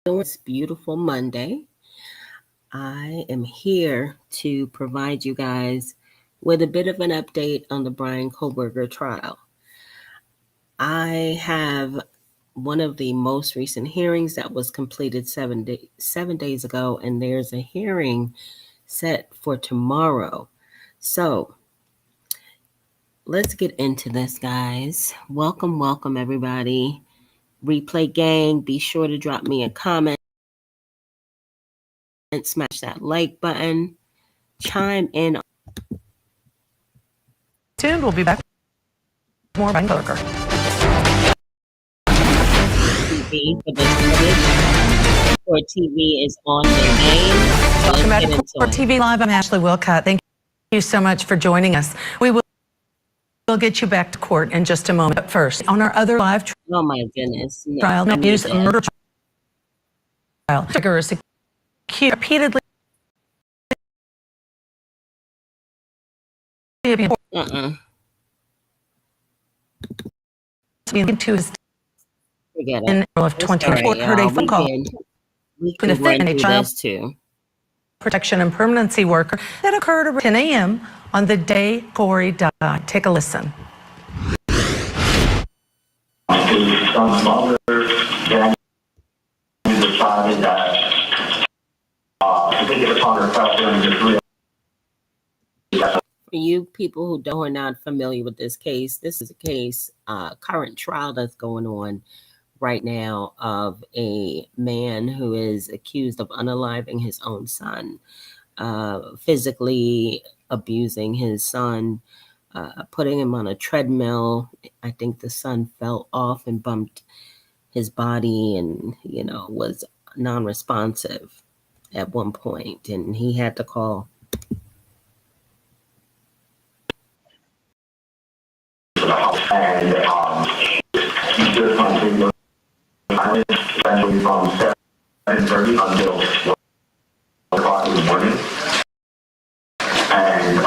It's beautiful Monday. I am here to provide you guys with a bit of an update on the Bryan Kohberger trial. I have one of the most recent hearings that was completed 7 days ago, and there's a hearing set for tomorrow. So let's get into this, guys. Welcome, everybody. Replay gang, be sure to drop me a comment. Smash that like button, chime in. Soon we'll be back with more Bryan Kohberger. TV for this footage. Court TV is on the name. Welcome back to Court TV Live. I'm Ashley Wilcott. Thank you so much for joining us. We'll get you back to court in just a moment. But first, on our other live oh my goodness, trial, abuse and murder trial, Kohberger is accused repeatedly to his forget in it. of 2024 heard a phone call We can run through this too. Protection and permanency worker that occurred around 10 a.m. on the day Corey died. Take a listen. His son's mother then decided that to take it upon herself to For you people who are not familiar with this case, this is a case, current trial that's going on right now of a man who is accused of unaliving his own son, physically abusing his son, putting him on a treadmill. I think the son fell off and bumped his body and, was non-responsive at one point, and he had to call and he stood on video especially from 7:30 until 1 o'clock in the morning. And I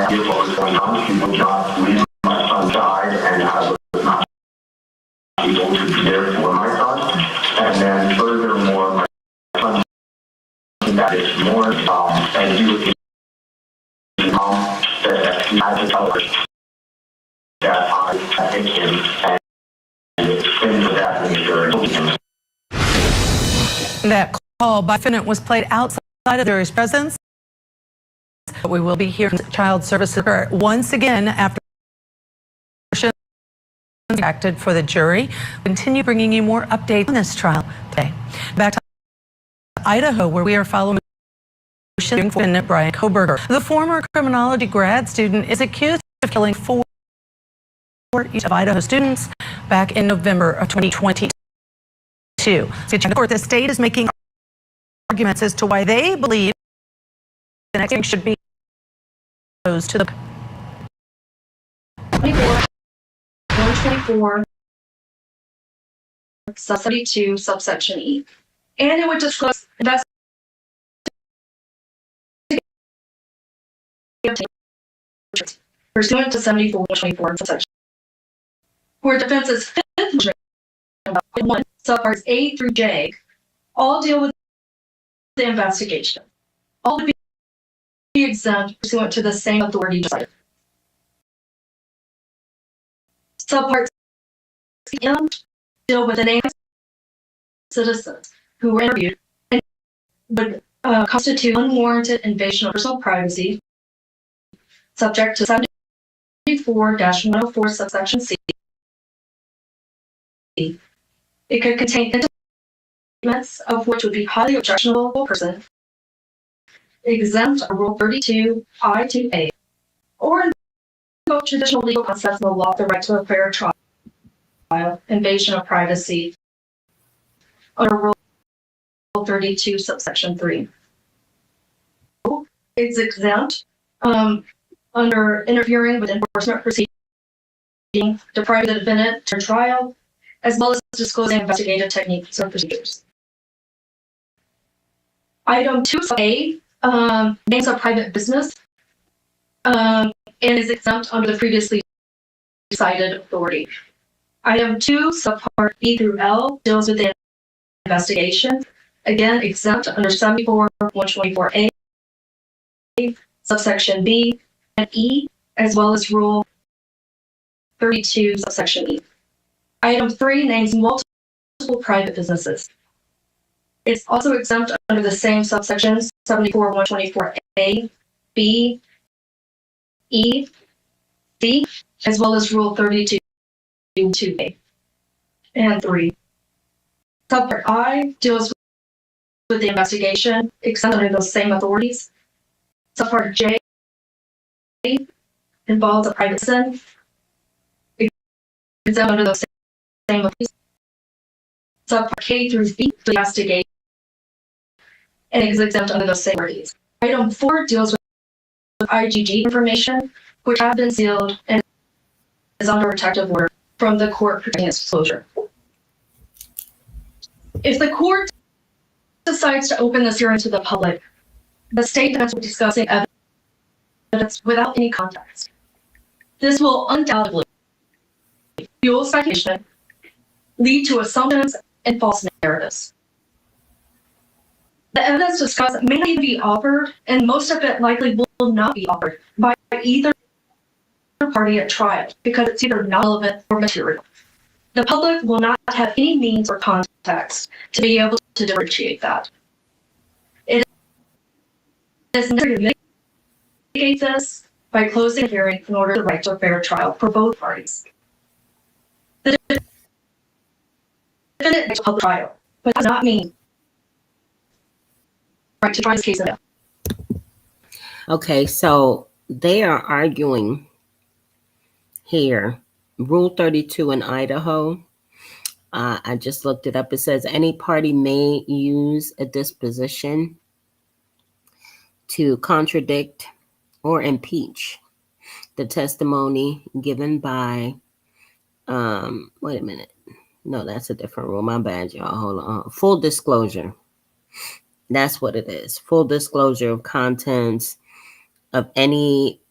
knew what was going on. He would not leave my son's side, and I was not able to be there for my son. And then furthermore, my son that is more and he was that he had to tell her that I hit him and explain to that nature. That call by defendant was played outside of the jury's presence. We will be hearing child services once again after acted for the jury. Continue bringing you more updates on this trial today. Back to Idaho, where we are following defendant Bryan Kohberger. The former criminology grad student is accused of killing four of Idaho students back in November of 2022. The state is making arguments as to why they believe the next hearing should be closed to the 124 sub-72 subsection E, and it would disclose investigation pursuant to 74-124 subsection, where defense's fifth one subparts A through J all deal with the investigation. All would be exempt pursuant to the same authority decided. Subparts M deal with the names of citizens who were interviewed and would constitute unwarranted invasion of personal privacy, subject to 74-104 subsection C. It could contain statements of which would be highly objectionable to a person, exempt under Rule 32 I-2A, or invoke traditional legal concepts in the law of the right to a fair trial, invasion of privacy, under Rule 32 subsection 3. It's exempt under interfering with enforcement proceedings, depriving the defendant to trial, as well as disclosing investigative techniques or procedures. Item 2A names a private business and is exempt under the previously cited authority. Item 2, subpart B through L, deals with the investigation, again, exempt under 74-124A, subsection B and E, as well as Rule 32, subsection E. Item 3 names multiple private businesses. It's also exempt under the same subsections, 74-124A, B, E, D, as well as Rule 32, 2A, and 3. Subpart I deals with the investigation, exempt under those same authorities. Subpart J involves a private citizen, exempt under those same authorities. Subpart K through B, the investigation, and is exempt under those same authorities. Item 4 deals with IGG information, which have been sealed and is under protective order from the court protecting its disclosure. If the court decides to open this hearing to the public, the state defense will be discussing evidence without any context. This will undoubtedly fuel speculation, lead to assumptions and false narratives. The evidence discussed may not even be offered, and most of it likely will not be offered by either party at trial because it's either not relevant or material. The public will not have any means or context to be able to differentiate that. It is necessary to mitigate this by closing the hearing in order to right to a fair trial for both parties. The defendant makes a public trial, but does not mean right to try this case again. Okay, so they are arguing here, Rule 32 in Idaho. I just looked it up. It says any party may use a disposition to contradict or impeach the testimony given by, wait a minute. No, that's a different rule. My bad, y'all. Hold on. Full disclosure. That's what it is. Full disclosure of contents of any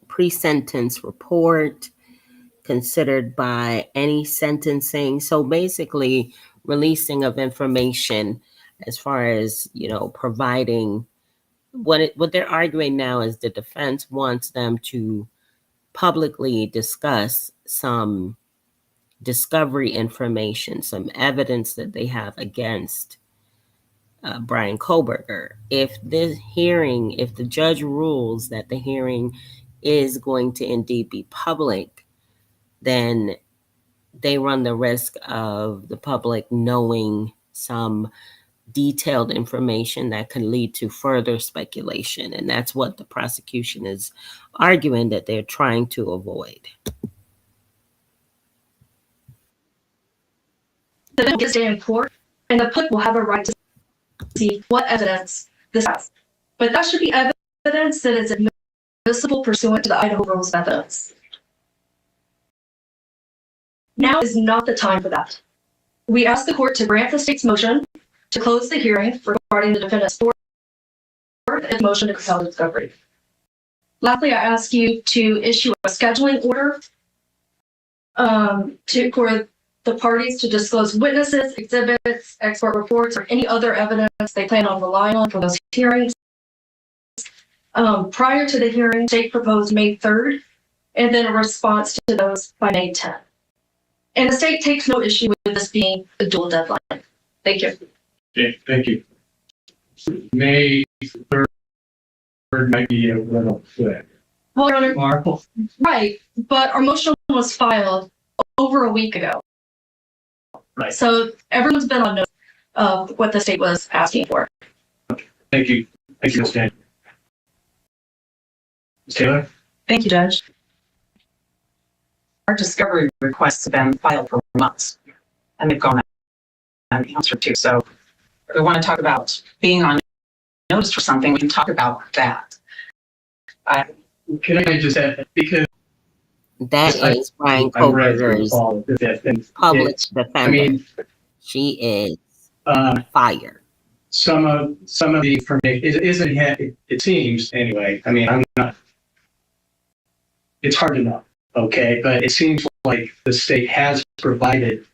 pre-sentence report considered by any sentencing. So basically releasing of information as far as, providing what they're arguing now is the defense wants them to publicly discuss some discovery information, some evidence that they have against Bryan Kohberger. If the judge rules that the hearing is going to indeed be public, then they run the risk of the public knowing some detailed information that could lead to further speculation. And that's what the prosecution is arguing that they're trying to avoid. The bill gets in court, and the public will have a right to see what evidence this has. But that should be evidence that is admissible pursuant to the Idaho Rules of Evidence. Now is not the time for that. We ask the court to grant the state's motion to close the hearing regarding the defendant's fourth motion to compel discovery. Lastly, I ask you to issue a scheduling order for the parties to disclose witnesses, exhibits, expert reports, or any other evidence they plan on relying on for those hearings. Prior to the hearing, state proposed May 3rd, and then a response to those by May 10th. And the state takes no issue with this being a dual deadline. Thank you. Okay, thank you. May 3rd might be a little quick. Well, Your Honor, Marvel. right, but our motion was filed over a week ago. Right. So everyone's been on notice of what the state was asking for. Thank you. Thank you, Ms. Daniel. Ms. Taylor? Thank you, Judge. Our discovery requests have been filed for months, and they've gone unanswered too. So if we want to talk about being on notice for something, we can talk about that. Can I just add, because that is Bryan Kohberger's public defender. I mean, she is fire. Some of the information it seems anyway. I mean, I'm not. It's hard to know, okay, but it seems like the state has provided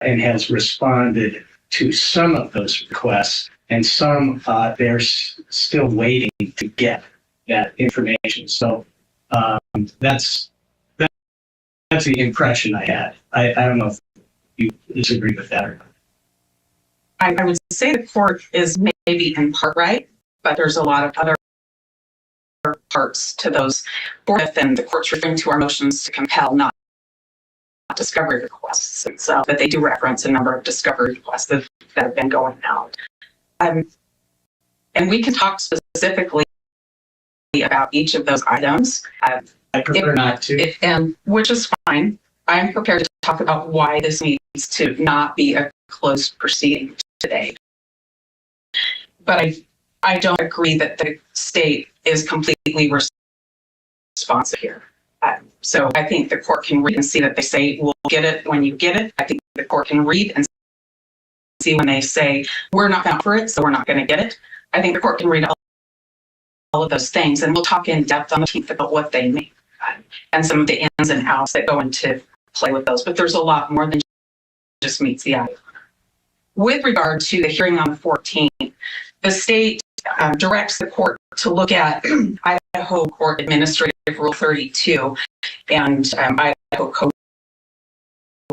and has responded to some of those requests, and some they're still waiting to get that information. So that's the impression I had. I don't know if you disagree with that or not. I would say the court is maybe in part right, but there's a lot of other parts to those. And the court's referring to our motions to compel, not discovery requests. And so, but they do reference a number of discovery requests that have been going out. And we can talk specifically about each of those items. I prefer not to. And which is fine. I'm prepared to talk about why this needs to not be a closed proceeding today. But I don't agree that the state is completely responsive here. So I think the court can read and see that they say, we'll get it when you get it. I think the court can read and see when they say, we're not going to offer it, so we're not going to get it. I think the court can read all of those things, and we'll talk in depth on the 10th about what they mean and some of the ins and outs that go into play with those. But there's a lot more than just meets the eye. With regard to the hearing on the 14th, the state directs the court to look at Idaho Court Administrative Rule 32 and Idaho Code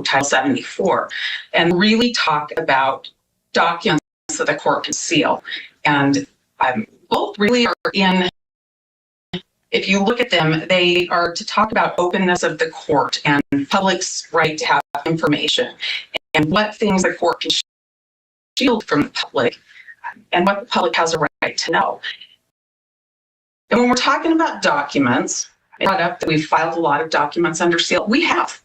Title 74, and really talk about documents that the court can seal. And both really are in, if you look at them, they are to talk about openness of the court and public's right to have information and what things the court can shield from the public and what the public has a right to know. And when we're talking about documents, I brought up that we've filed a lot of documents under seal. We have.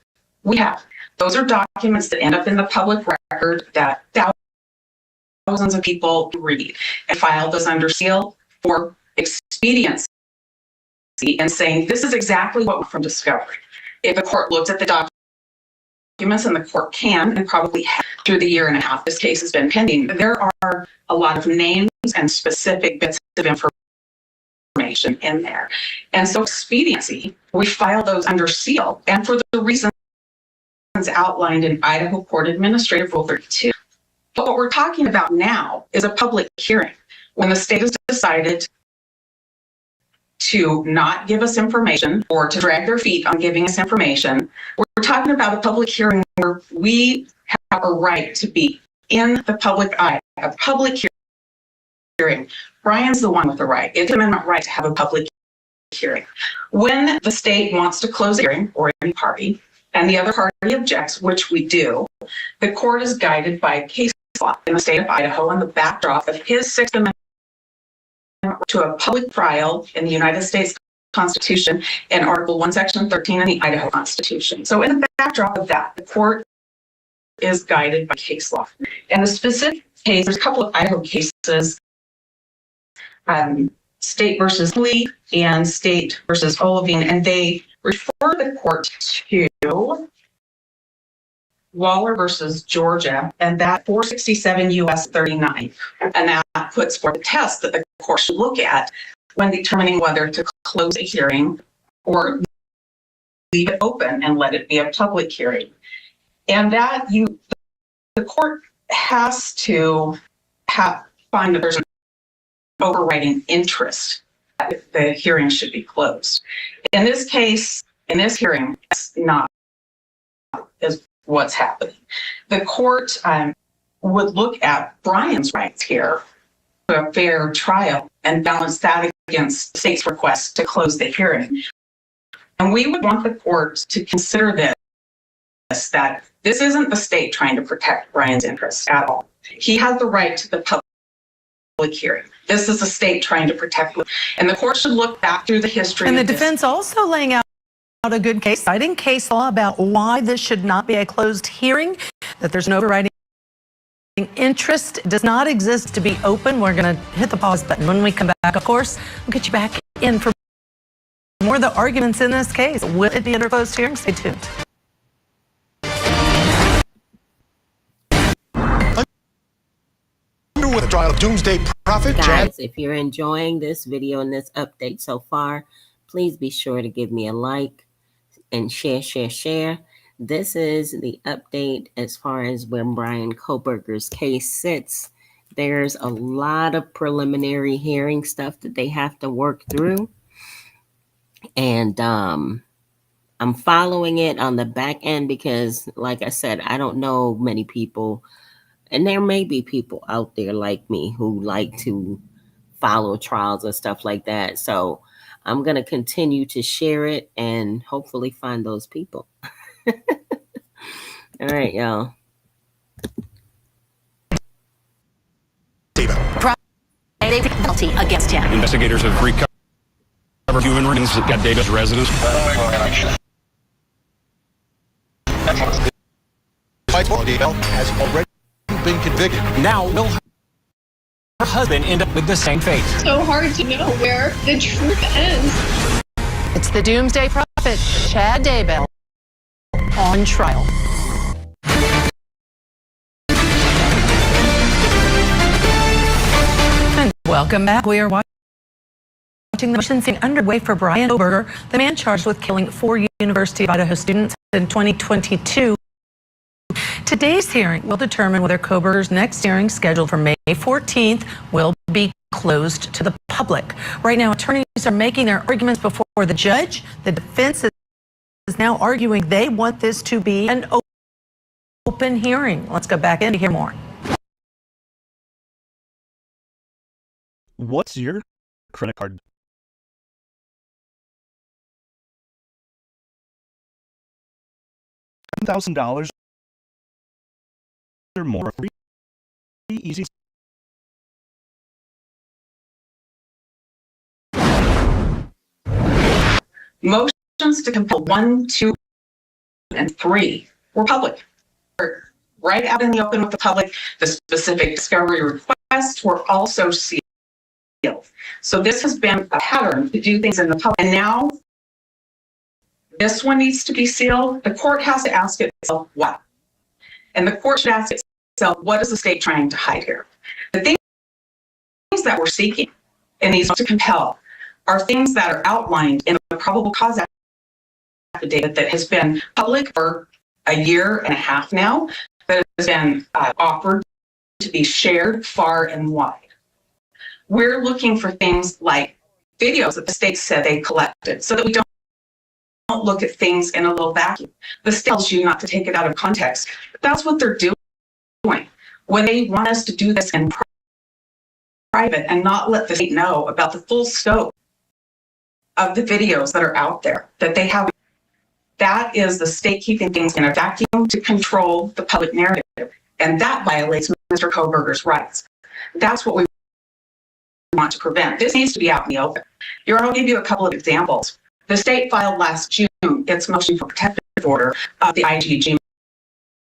Those are documents that end up in the public record that thousands of people read, and file those under seal for expediency and saying, this is exactly what we're from discovery. If a court looks at the documents, and the court can, and probably have, through the year and a half this case has been pending, there are a lot of names and specific bits of information in there. And so expediency, we file those under seal, and for the reasons outlined in Idaho Court Administrative Rule 32. But what we're talking about now is a public hearing. When the state has decided to not give us information or to drag their feet on giving us information, we're talking about a public hearing where we have a right to be in the public eye, a public hearing. Bryan's the one with the right. It's an amendment right to have a public hearing. When the state wants to close a hearing, or any party, and the other party objects, which we do, the court is guided by case law in the state of Idaho and the backdrop of his Sixth Amendment to a public trial in the United States Constitution and Article 1, Section 13 in the Idaho Constitution. So in the backdrop of that, the court is guided by case law. And the specific case, there's a couple of Idaho cases, State versus Lee and State versus Olivine, and they refer the court to Waller versus Georgia, and that 467 U.S. 39. And that puts forth a test that the court should look at when determining whether to close a hearing or leave it open and let it be a public hearing. And that the court has to find that there's an overriding interest that the hearing should be closed. In this case, in this hearing, that's not is what's happening. The court would look at Bryan's rights here to a fair trial and balance that against the state's request to close the hearing. And we would want the court to consider this, that this isn't the state trying to protect Bryan's interests at all. He has the right to the public hearing. This is the state trying to protect him. And the court should look back through the history. And the of this. defense also laying out a good case, citing case law about why this should not be a closed hearing, that there's an overriding interest does not exist to be open. We're going to hit the pause button. When we come back, of course, we'll get you back in for more of the arguments in this case. Will it be under closed hearing? Stay tuned. With a trial of doomsday prophet Guys, if you're enjoying this video and this update so far, please be sure to give me a like, and share. This is the update as far as where Bryan Kohberger's case sits. There's a lot of preliminary hearing stuff that they have to work through. And I'm following it on the back end because, like I said, I don't know many people, and there may be people out there like me who like to follow trials and stuff like that. So I'm going to continue to share it and hopefully find those people. All right, y'all. Penalty against him. Investigators have recovered human remains at David's residence. Has already been convicted. Now will her husband end up with the same fate? So hard to know where the truth ends. It's the Doomsday Prophet, Chad Daybell, on trial. And welcome back. We are watching the motion scene underway for Bryan Kohberger, the man charged with killing 4 University of Idaho students in 2022. Today's hearing will determine whether Kohberger's next hearing, scheduled for May 14th, will be closed to the public. Right now, attorneys are making their arguments before the judge. The defense is now arguing they want this to be an open hearing. Let's go back in to hear more. What's your credit card? $10,000 or more. Free, easy. Motions to compel 1, 2, and 3 were public. Right out in the open with the public. The specific discovery requests were also sealed. So this has been a pattern to do things in the public. And now this one needs to be sealed. The court has to ask itself why. And the court should ask itself, what is the state trying to hide here? The things that we're seeking and these to compel are things that are outlined in the probable cause affidavit that has been public for a year and a half now, that has been offered to be shared far and wide. We're looking for things like videos that the state said they collected so that we don't look at things in a little vacuum. The state tells you not to take it out of context. But that's what they're doing. When they want us to do this in private and not let the state know about the full scope of the videos that are out there, that they have, that is the state keeping things in a vacuum to control the public narrative. And that violates Mr. Kohberger's rights. That's what we want to prevent. This needs to be out in the open. Here, I'll give you a couple of examples. The state filed last June its motion for protective order of the IgG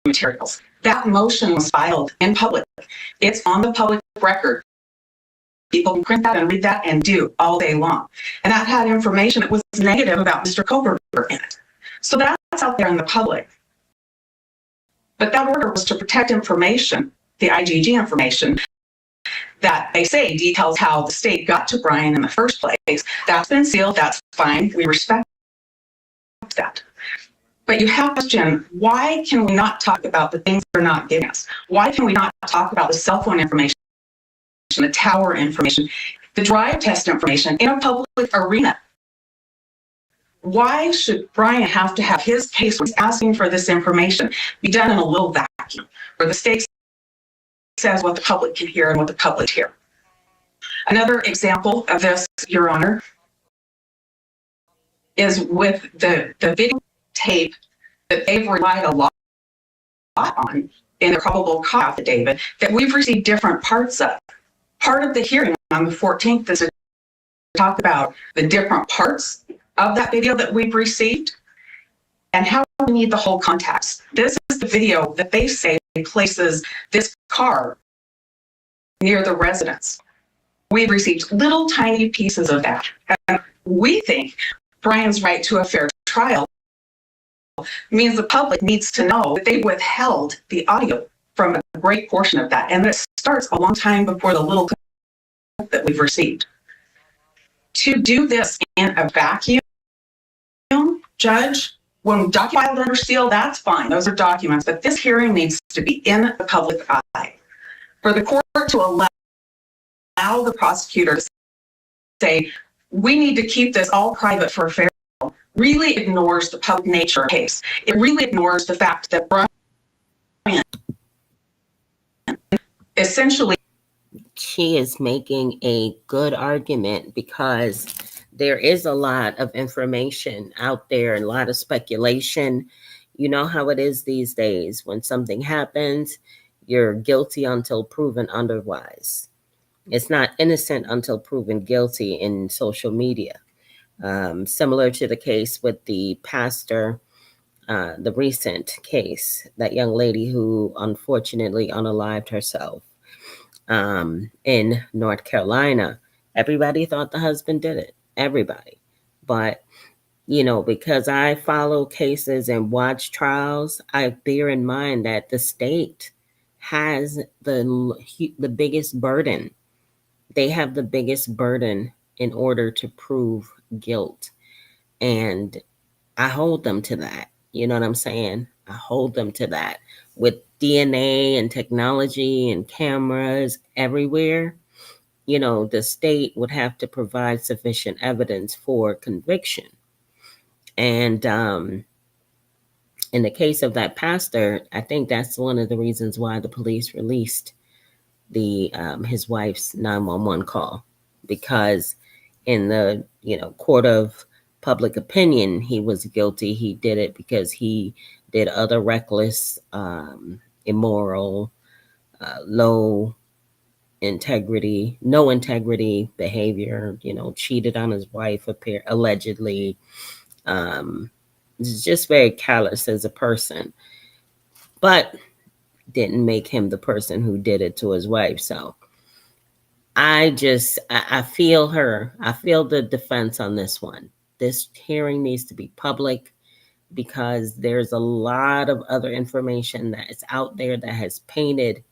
materials. That motion was filed in public. It's on the public record. People can print that and read that and do all day long. And that had information that was negative about Mr. Kohberger in it. So that's out there in the public. But that order was to protect information, the IgG information, that they say details how the state got to Bryan in the first place. That's been sealed. That's fine. We respect that. But you have to question, why can we not talk about the things they're not giving us? Why can we not talk about the cell phone information, the tower information, the drive test information in a public arena? Why should Bryan have to have his case when he's asking for this information be done in a little vacuum where the state says what the public can hear and what the public hear? Another example of this, Your Honor, is with the video tape that they've relied a lot on in the probable cause affidavit that we've received different parts of. Part of the hearing on the 14th is to talk about the different parts of that video that we've received and how we need the whole context. This is the video that they say places this car near the residence. We've received little tiny pieces of that. And we think Bryan's right to a fair trial means the public needs to know that they withheld the audio from a great portion of that. And it starts a long time before the little clip that we've received. To do this in a vacuum, Judge, When documents filed under seal, that's fine. Those are documents. But this hearing needs to be in the public eye. For the court to allow the prosecutor to say, we need to keep this all private for a fair trial, really ignores the public nature of the case. It really ignores the fact that Bryan essentially. She is making a good argument because there is a lot of information out there and a lot of speculation. You know how it is these days. When something happens, you're guilty until proven otherwise. It's not innocent until proven guilty in social media. Similar to the case with the pastor, the recent case, that young lady who unfortunately unalived herself in North Carolina. Everybody thought the husband did it. Everybody. But, you know, because I follow cases and watch trials, I bear in mind that the state has the biggest burden. They have the biggest burden in order to prove guilt. And I hold them to that. You know what I'm saying? I hold them to that. With DNA and technology and cameras everywhere, you know, the state would have to provide sufficient evidence for conviction. And in the case of that pastor, I think that's one of the reasons why the police released the his wife's 911 call, because in the court of public opinion, he was guilty. He did it because he did other reckless, immoral, no integrity behavior, cheated on his wife, allegedly, just very callous as a person, but didn't make him the person who did it to his wife. So I feel her. I feel the defense on this one. This hearing needs to be public because there's a lot of other information that is out there that has painted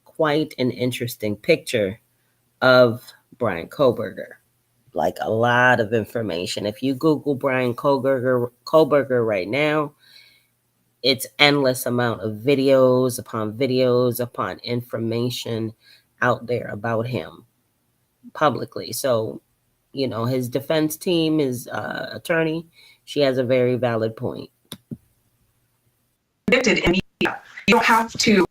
quite an interesting picture of Bryan Kohberger. Like a lot of information. If you Google Bryan Kohberger right now, it's endless amount of videos upon information out there about him publicly. So, his defense team, his attorney, she has a very valid point. Convicted in media. You don't have to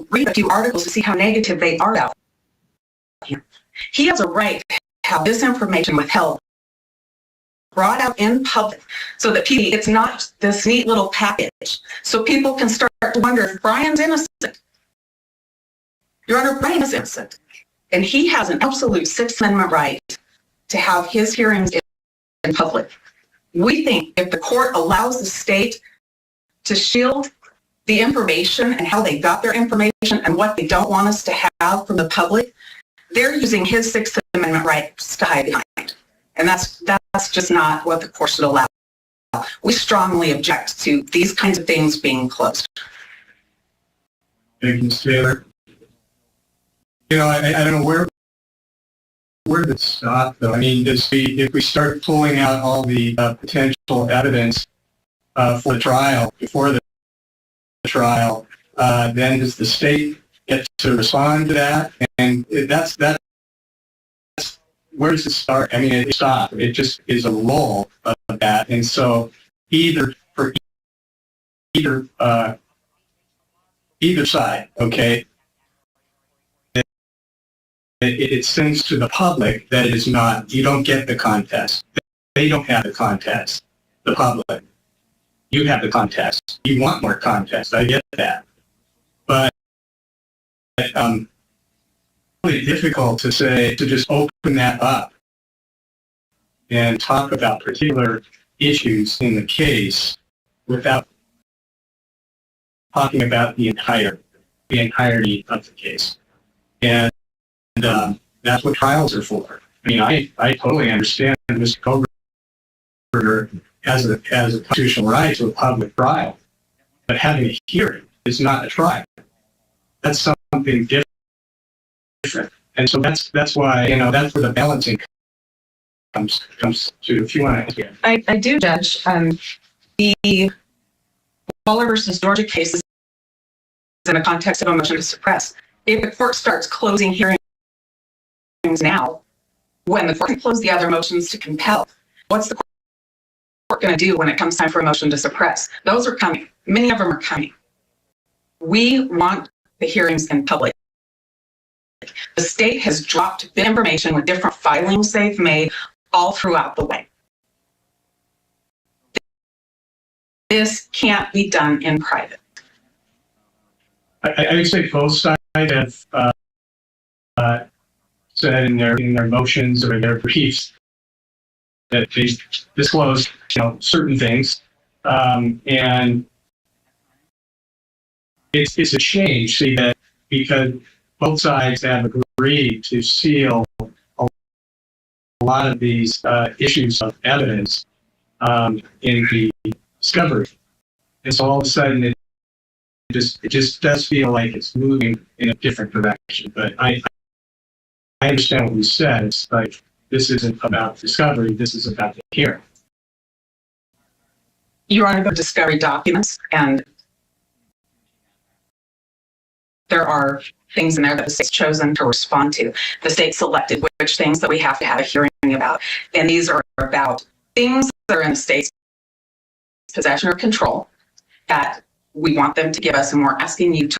read a few articles to see how negative they are about him. He has a right to have this information withheld, brought out in public, so that it's not this neat little package. So people can start to wonder if Bryan's innocent. Your Honor, Bryan is innocent. And he has an absolute Sixth Amendment right to have his hearings in public. We think if the court allows the state to shield the information and how they got their information and what they don't want us to have from the public, they're using his Sixth Amendment rights to hide behind. And that's just not what the court should allow. We strongly object to these kinds of things being closed. Thank you, Ms. Taylor. I don't know where to stop, though. I mean, if we start pulling out all the potential evidence for the trial, before the trial, then does the state get to respond to that? And that's where does it start? I mean, it stops. It just is a lull of that. And so either side, okay, it sends to the public that it is not, you don't get the contest. They don't have the contest, the public. You have the contest. You want more contest. I get that. But really difficult to just open that up and talk about particular issues in the case without talking about the entirety of the case. And that's what trials are for. I mean, I totally understand Mr. Kohberger has a constitutional right to a public trial, but having a hearing is not a trial. That's something different. And so that's why, that's where the balancing comes to, if you want to. I do, Judge. The Waller versus Georgia case is in a context of a motion to suppress. If the court starts closing hearings now, when the court can close the other motions to compel, what's the court going to do when it comes time for a motion to suppress? Those are coming. Many of them are coming. We want the hearings in public. The state has dropped information with different filings they've made all throughout the way. This can't be done in private. I would say both sides have said in their motions or their briefs that they disclosed, certain things, and it's a change. See that because both sides have agreed to seal a lot of these issues of evidence in the discovery, and so all of a sudden it just does feel like it's moving in a different direction. But I understand what you said. It's like this isn't about discovery. This is about the hearing. Your Honor, the discovery documents, and there are things in there that the state's chosen to respond to. The state selected which things that we have to have a hearing about, and these are about things that are in the state's possession or control that we want them to give us, and we're asking you to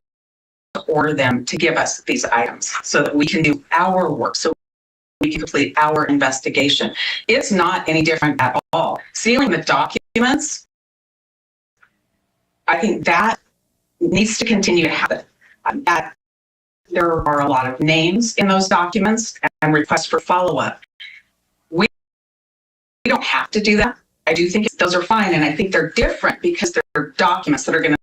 order them to give us these items so that we can do our work, so we can complete our investigation. It's not any different at all. Sealing the documents, I think that needs to continue to happen. There are a lot of names in those documents and requests for follow-up. We don't have to do that. I do think those are fine, and I think they're different because they're documents that are going to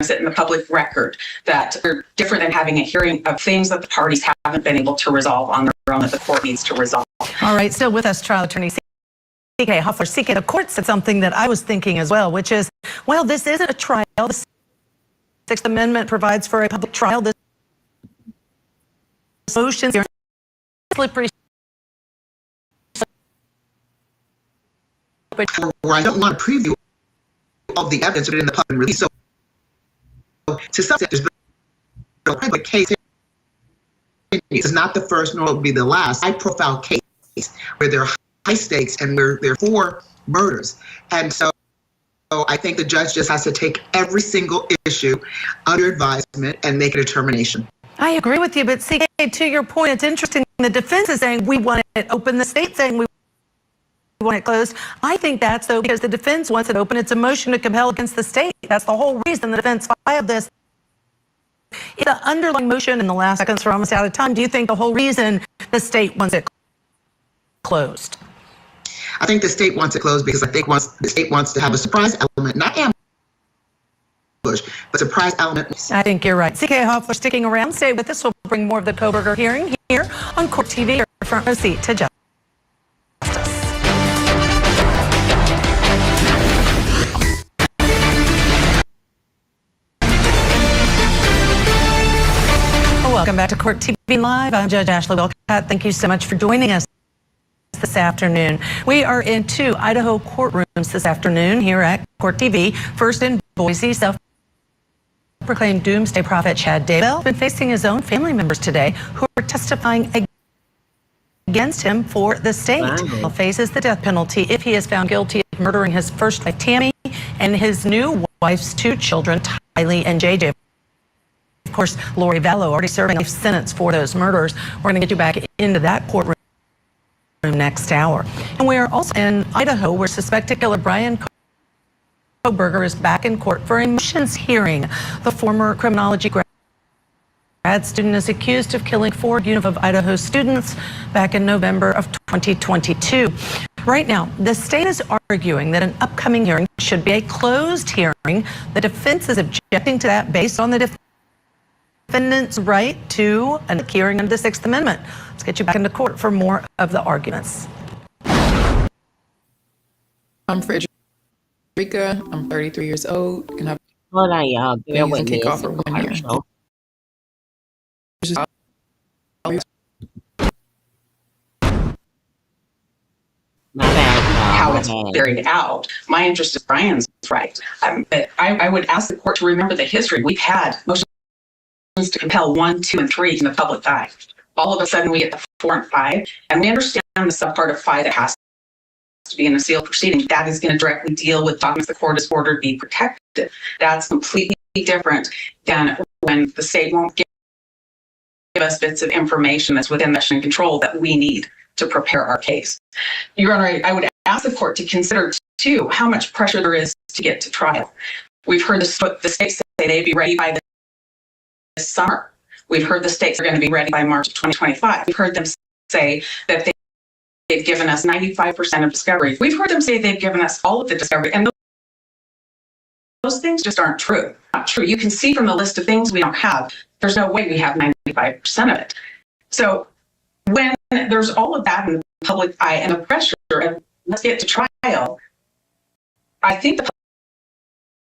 sit in the public record, that are different than having a hearing of things that the parties haven't been able to resolve on their own that the court needs to resolve. All right, still with us, trial attorney C.K. Hoffler. C.K., the court said something that I was thinking as well, which is, well, this isn't a trial. The Sixth Amendment provides for a public trial. This motions are slippery. Where I don't want to preview all the evidence in the public release. So to some extent, there's no public case. It's not the first nor will be the last high-profile case where there are high stakes and where there are 4 murders. And so I think the judge just has to take every single issue under advisement and make a determination. I agree with you, but CK, to your point, it's interesting. The defense is saying we want it open. The state saying we want it closed. I think that's so because the defense wants it open. It's a motion to compel against the state. That's the whole reason the defense filed this. It's an underlying motion in the last seconds. We're almost out of time. Do you think the whole reason the state wants it closed? I think the state wants it closed because I think the state wants to have a surprise element, not ambush, but surprise element. I think you're right. CK Hoffler sticking around. Stay with us. We'll bring more of the Kohberger hearing here on Court TV, your front row seat to justice. Welcome back to Court TV Live. I'm Judge Ashley Wilcott. Thank you so much for joining us this afternoon. We are in 2 Idaho courtrooms this afternoon here at Court TV. First in Boise, self-proclaimed doomsday prophet Chad Daybell has been facing his own family members today who are testifying against him for the state. He faces the death penalty if he is found guilty of murdering his first wife Tammy and his new wife's 2 children, Tylee and JJ. Of course, Lori Vallow already serving a life sentence for those murders. We're going to get you back into that courtroom next hour. And we are also in Idaho, where suspected killer Bryan Kohberger is back in court for a motions hearing. The former criminology grad student is accused of killing 4 University of Idaho students back in November of 2022. Right now, the state is arguing that an upcoming hearing should be a closed hearing. The defense is objecting to that based on the defendant's right to a hearing under the Sixth Amendment. Let's get you back into court for more of the arguments. I'm Frederica. I'm 33 years old. And I've hold on, y'all. Bear with me. kick off for 1 year. My bad. how it's carried out. My interest is Bryan's right. But I would ask the court to remember the history. We've had motions to compel 1, 2, and 3 in the public eye. All of a sudden we get the 4 and 5, and we understand the subpart of 5 that has to be in a sealed proceeding. That is going to directly deal with documents the court has ordered be protected. That's completely different than when the state won't give us bits of information that's within mission control that we need to prepare our case. Your Honor, I would ask the court to consider, too, how much pressure there is to get to trial. We've heard the states say they'd be ready by this summer. We've heard the states are going to be ready by March of 2025. We've heard them say that they've given us 95% of discovery. We've heard them say they've given us all of the discovery, and those things just aren't true. Not true. You can see from the list of things we don't have, there's no way we have 95% of it. So when there's all of that in the public eye and the pressure of let's get to trial, I think the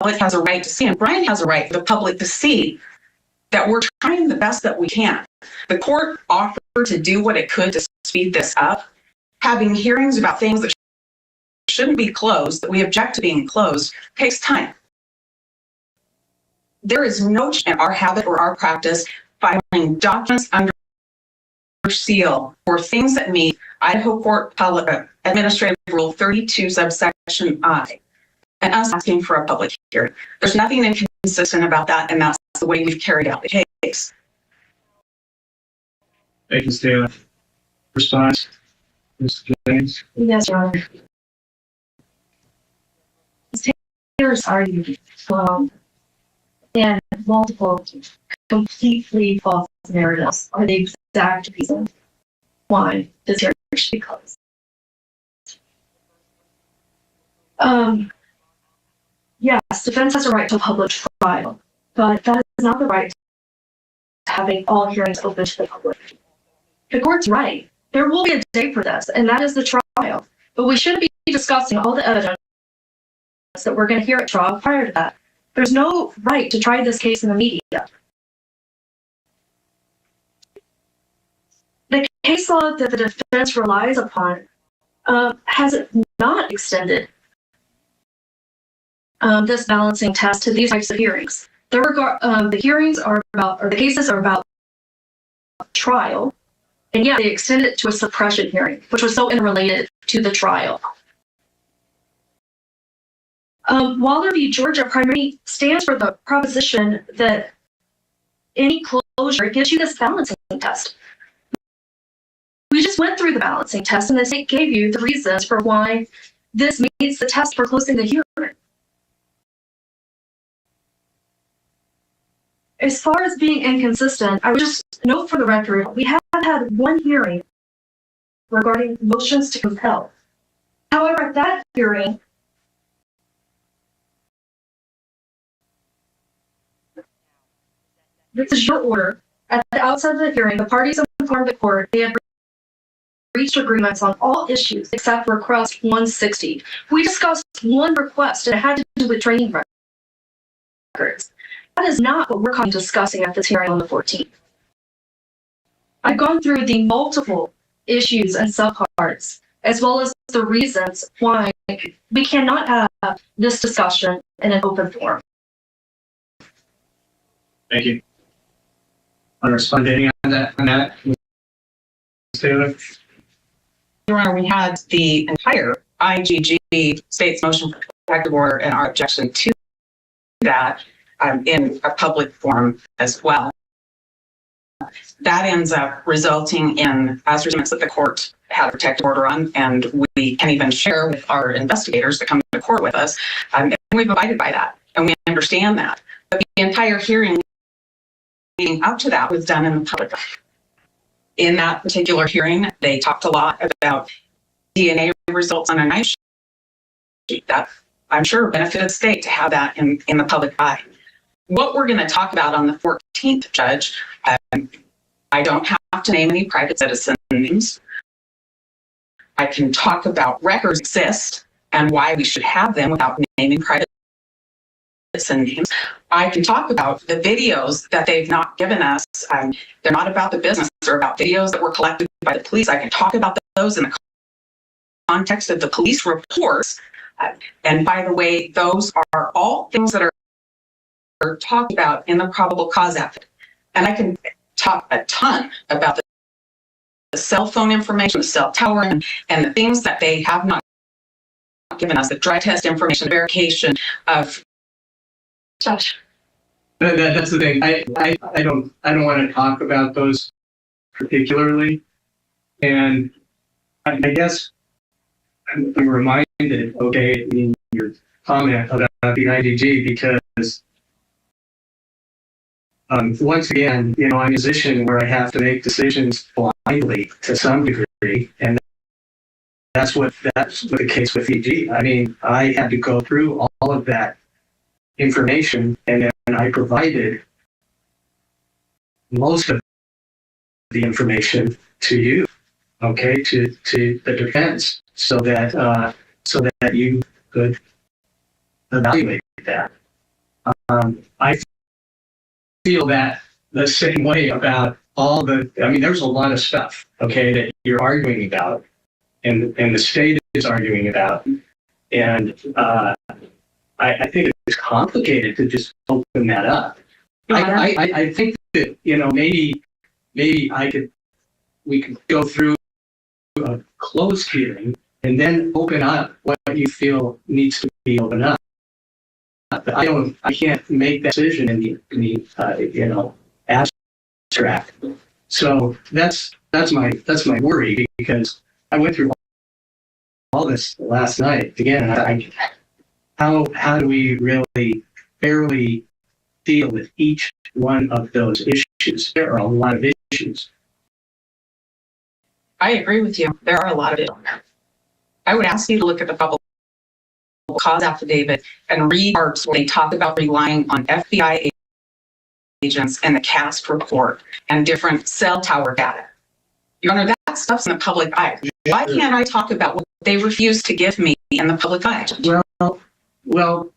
public has a right to see, and Bryan has a right for the public to see that we're trying the best that we can. The court offered to do what it could to speed this up. Having hearings about things that shouldn't be closed, that we object to being closed, takes time. There is no in our habit or our practice filing documents under seal for things that meet Idaho Court Administrative Rule 32 subsection I, and us asking for a public hearing. There's nothing inconsistent about that, and that's the way we've carried out the case. Thank you, Taylor. Response, Mr. James? Yes, Your Honor. Taylor's argued and multiple completely false narratives are the exact reason why this hearing should be closed. Yes, defense has a right to a public trial, but that is not the right to having all hearings open to the public. The court's right. There will be a date for this, and that is the trial. But we shouldn't be discussing all the evidence that we're going to hear at trial prior to that. There's no right to try this case in the media. The case law that the defense relies upon has not extended this balancing test to these types of hearings. The hearings are about, or the cases are about trial, and yet they extend it to a suppression hearing, which was so interrelated to the trial. Waller v. Georgia primarily stands for the proposition that any closure gives you this balancing test. We just went through the balancing test, and the state gave you the reasons for why this meets the test for closing the hearing. As far as being inconsistent, I would just note for the record, we have had one hearing regarding motions to compel. However, at that hearing, this is your order. At the outset of the hearing, the parties informed the court they had reached agreements on all issues except request 160. We discussed one request, and it had to do with training records. That is not what we're discussing at this hearing on the 14th. I've gone through the multiple issues and subparts, as well as the reasons why we cannot have this discussion in an open forum. Thank you. Want to respond to any on that? Taylor? Your Honor, we had the entire IGG state's motion for protective order and our objection to that in a public forum as well. That ends up resulting in agreements that the court had a protective order on, and we can even share with our investigators that come to court with us, and we've abided by that, and we understand that. But the entire hearing leading up to that was done in the public. In that particular hearing, they talked a lot about DNA results on a knife sheet. That, I'm sure, benefited the state to have that in the public eye. What we're going to talk about on the 14th, Judge, I don't have to name any private citizen names. I can talk about records exist and why we should have them without naming private citizen names. I can talk about the videos that they've not given us. They're not about the business. They're about videos that were collected by the police. I can talk about those in the context of the police reports. And by the way, those are all things that are talked about in the probable cause affidavit. And I can talk a ton about the cell phone information, the cell tower, and the things that they have not given us, the dry test information, verification of. Josh. That's the thing. I don't want to talk about those particularly, and I guess I'm reminded, okay, in your comment about the IDG, because once again, I'm a position where I have to make decisions blindly to some degree, and that's what the case with EG. I mean, I had to go through all of that information, and then I provided most of the information to you, okay, to the defense, so that you could evaluate that. I feel that the same way about all the. I mean, there's a lot of stuff, okay, that you're arguing about, and the state is arguing about, and I think it's complicated to just open that up. I think that maybe we could go through a closed hearing and then open up what you feel needs to be opened up. But I can't make that decision in the abstract. So that's my worry, because I went through all this last night again. How do we really fairly deal with each one of those issues? There are a lot of issues. I agree with you. There are a lot of it. I would ask you to look at the probable cause affidavit and read parts where they talk about relying on FBI agents and the CAST report and different cell tower data. Your Honor, that stuff's in the public eye. Why can't I talk about what they refuse to give me in the public eye? Well,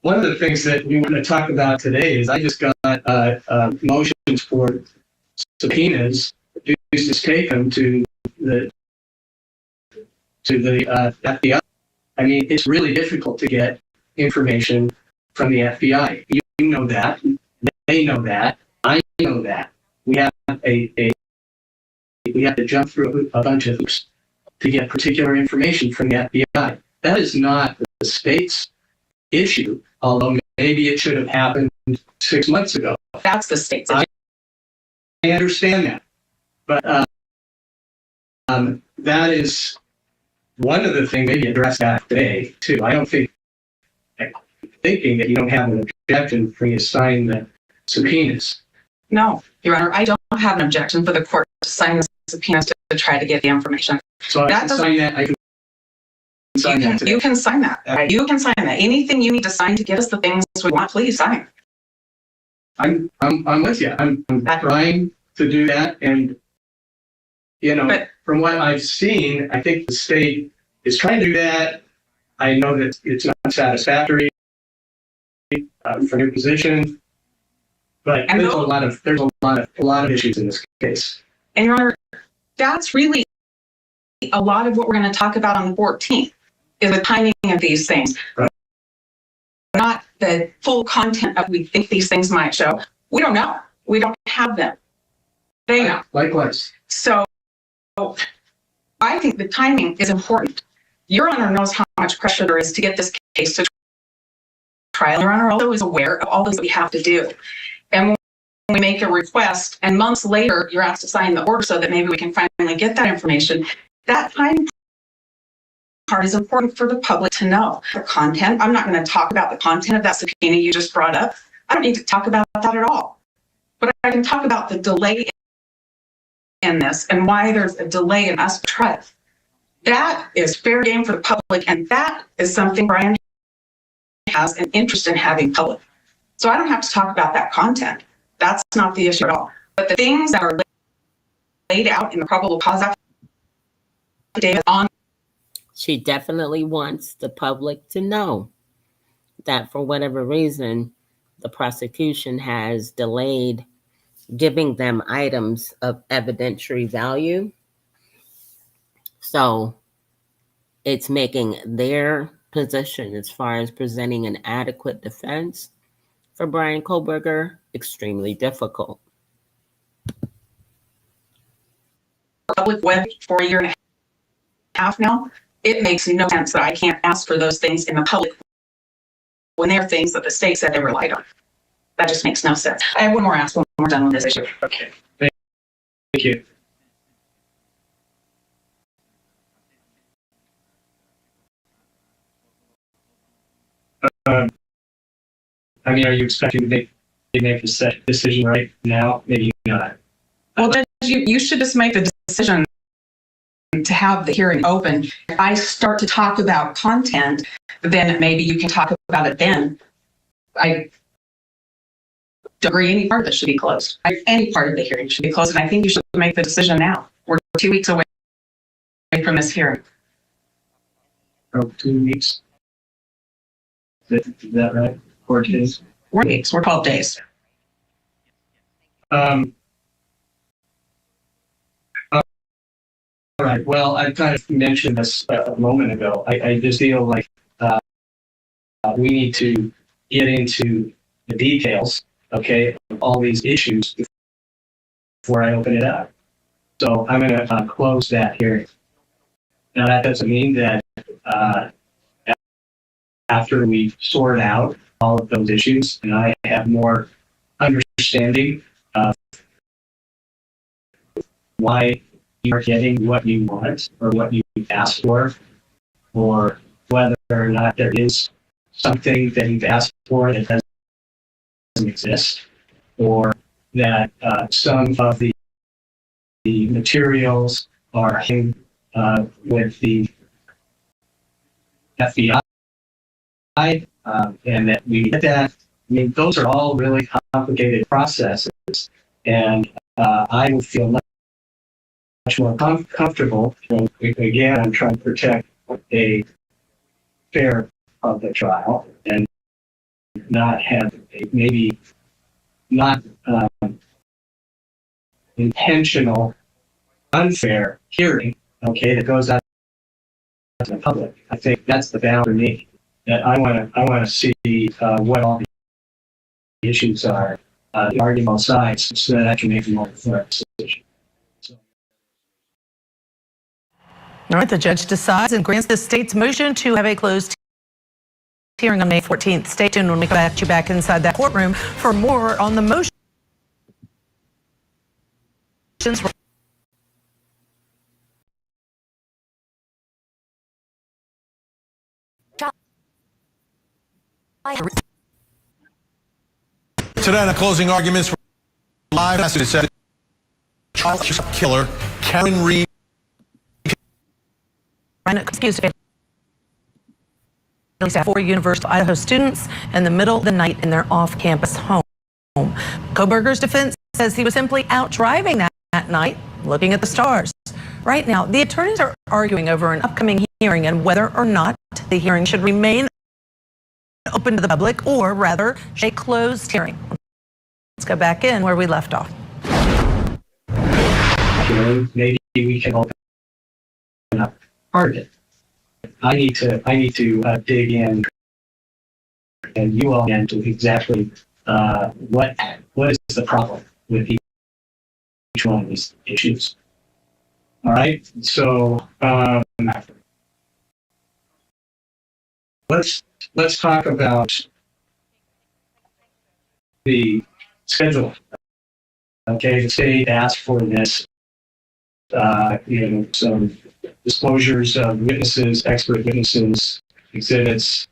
one of the things that we want to talk about today is I just got motions for subpoenas to take them to the FBI. I mean, it's really difficult to get information from the FBI. You know that. They know that. I know that. We have we have to jump through a bunch of hoops to get particular information from the FBI. That is not the state's issue, although maybe it should have happened 6 months ago. That's the state's issue. I understand that. But that is one of the things maybe addressed that today, too. I don't think, thinking that you don't have an objection for me to sign the subpoenas. No, Your Honor, I don't have an objection for the court to sign the subpoenas to try to get the information. So I can sign that. I can sign that today. You can sign that. You can sign that. Anything you need to sign to get us the things we want, please sign. I'm with you. I'm trying to do that, and from what I've seen, I think the state is trying to do that. I know that it's not satisfactory for your position, but there's a lot of issues in this case. And Your Honor, that's really a lot of what we're going to talk about on the 14th is the timing of these things. Right. Not the full content of we think these things might show. We don't know. We don't have them. They know. Likewise. So I think the timing is important. Your Honor knows how much pressure there is to get this case to trial. Your Honor also is aware of all this we have to do. And when we make a request and months later you're asked to sign the order so that maybe we can finally get that information, that time part is important for the public to know. The content, I'm not going to talk about the content of that subpoena you just brought up. I don't need to talk about that at all. But I can talk about the delay in this and why there's a delay in us trial. That is fair game for the public, and that is something Bryan has an interest in having public. So I don't have to talk about that content. That's not the issue at all. But the things that are laid out in the probable cause affidavit on. She definitely wants the public to know that for whatever reason, the prosecution has delayed giving them items of evidentiary value So it's making their position as far as presenting an adequate defense for Bryan Kohberger extremely difficult. Public web for a year and a half now, it makes no sense that I can't ask for those things in the public when they're things that the state said they relied on. That just makes no sense. I have one more ask when we're done with this issue. Okay, thank you. I mean, are you expecting to make a set decision right now? Maybe not. Well, Judge, you should just make the decision to have the hearing open. If I start to talk about content, then maybe you can talk about it then. I don't agree any part of it should be closed. Any part of the hearing should be closed, and I think you should make the decision now. We're 2 weeks away from this hearing. Oh, 2 weeks? Is that right? 4 days? 4 weeks. We're 12 days. All right. Well, I kind of mentioned this a moment ago. I just feel like we need to get into the details, okay, of all these issues before I open it up. So I'm going to close that hearing. Now, that doesn't mean that after we sort out all of those issues and I have more understanding of why you're getting what you want or what you asked for, or whether or not there is something that you've asked for that doesn't exist, or that some of the materials are with the FBI, and that we get that. I mean, those are all really complicated processes, and I would feel much more comfortable. Again, I'm trying to protect a fair public trial and not have maybe not intentional unfair hearing, okay, that goes out to the public. I think that's the boundary that I want to see what all the issues are, arguing both sides, so that I can make a more informed decision. All right, the judge decides and grants the state's motion to have a closed hearing on May 14th. Stay tuned when we come back to you back inside that courtroom for more on the motion. Today on the closing arguments from live, it said child killer Karen Reed. Excuse me. 4 University of Idaho students in the middle of the night in their off-campus home. Kohberger's defense says he was simply out driving that night, looking at the stars. Right now, the attorneys are arguing over an upcoming hearing and whether or not the hearing should remain open to the public or rather a closed hearing. Let's go back in where we left off. Maybe we can open up part of it. I need to dig in, and you all into exactly what is the problem with each one of these issues. All right, so let's talk about the schedule. Okay, the state asked for this, some disclosures of witnesses, expert witnesses, exhibits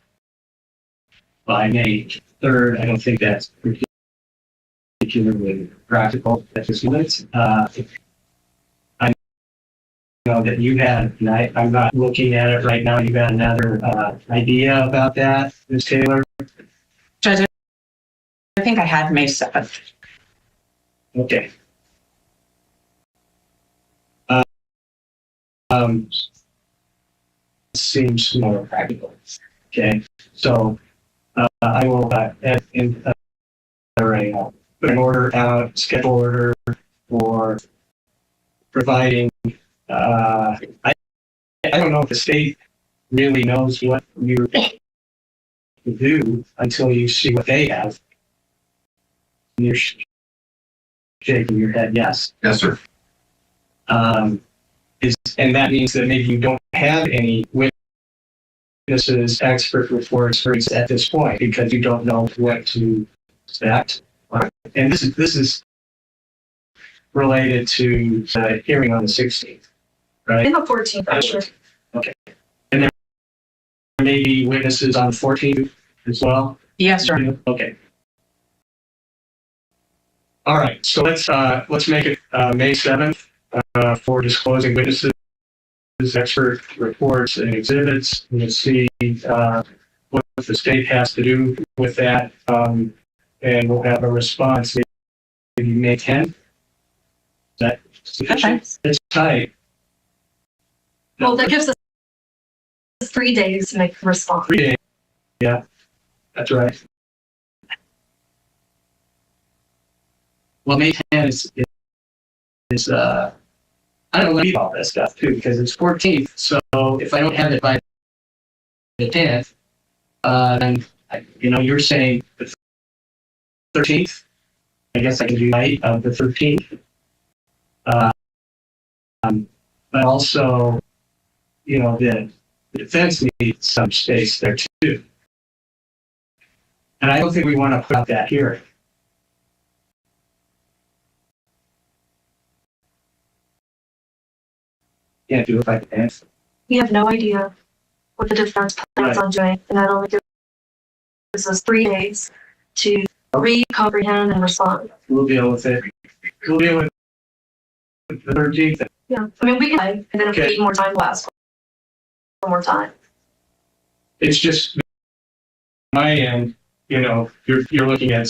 by May 3rd. I don't think that's particularly practical at this moment. I know that you had, and I'm not looking at it right now, you got another idea about that, Ms. Taylor? Judge, I think I had May 7th. Okay. Seems more practical. Okay, so I will put an order out, schedule order for providing I don't know if the state really knows what you're to do until you see what they have. And you're shaking your head, yes. Yes, sir. And that means that maybe you don't have any witnesses, expert reports, for instance, at this point, because you don't know what to expect. And this is related to the hearing on the 16th, right? In the 14th, actually. Okay. And there may be witnesses on the 14th as well? Yes, sir. Okay. All right, so let's make it May 7th for disclosing witnesses, expert reports, and exhibits. We'll see what the state has to do with that, and we'll have a response maybe May 10th. Is that sufficient? It's tight. Well, that gives us 3 days to make the response. 3 days. Yeah, that's right. Well, May 10th is I don't read all that stuff too because it's 14th. So if I don't have it by the 10th, then you're saying the 13th. I guess I can do night of the 13th. But also, the defense needs some space there too. And I don't think we want to put out that hearing. Can't do it by the end. We have no idea what the defense plans on doing, and that only gives us 3 days to read, comprehend, and respond. We'll deal with it. We'll deal with the 13th. Yeah, I mean, we can, and then if we need more time, we'll ask for more time. It's just my end, you're looking at,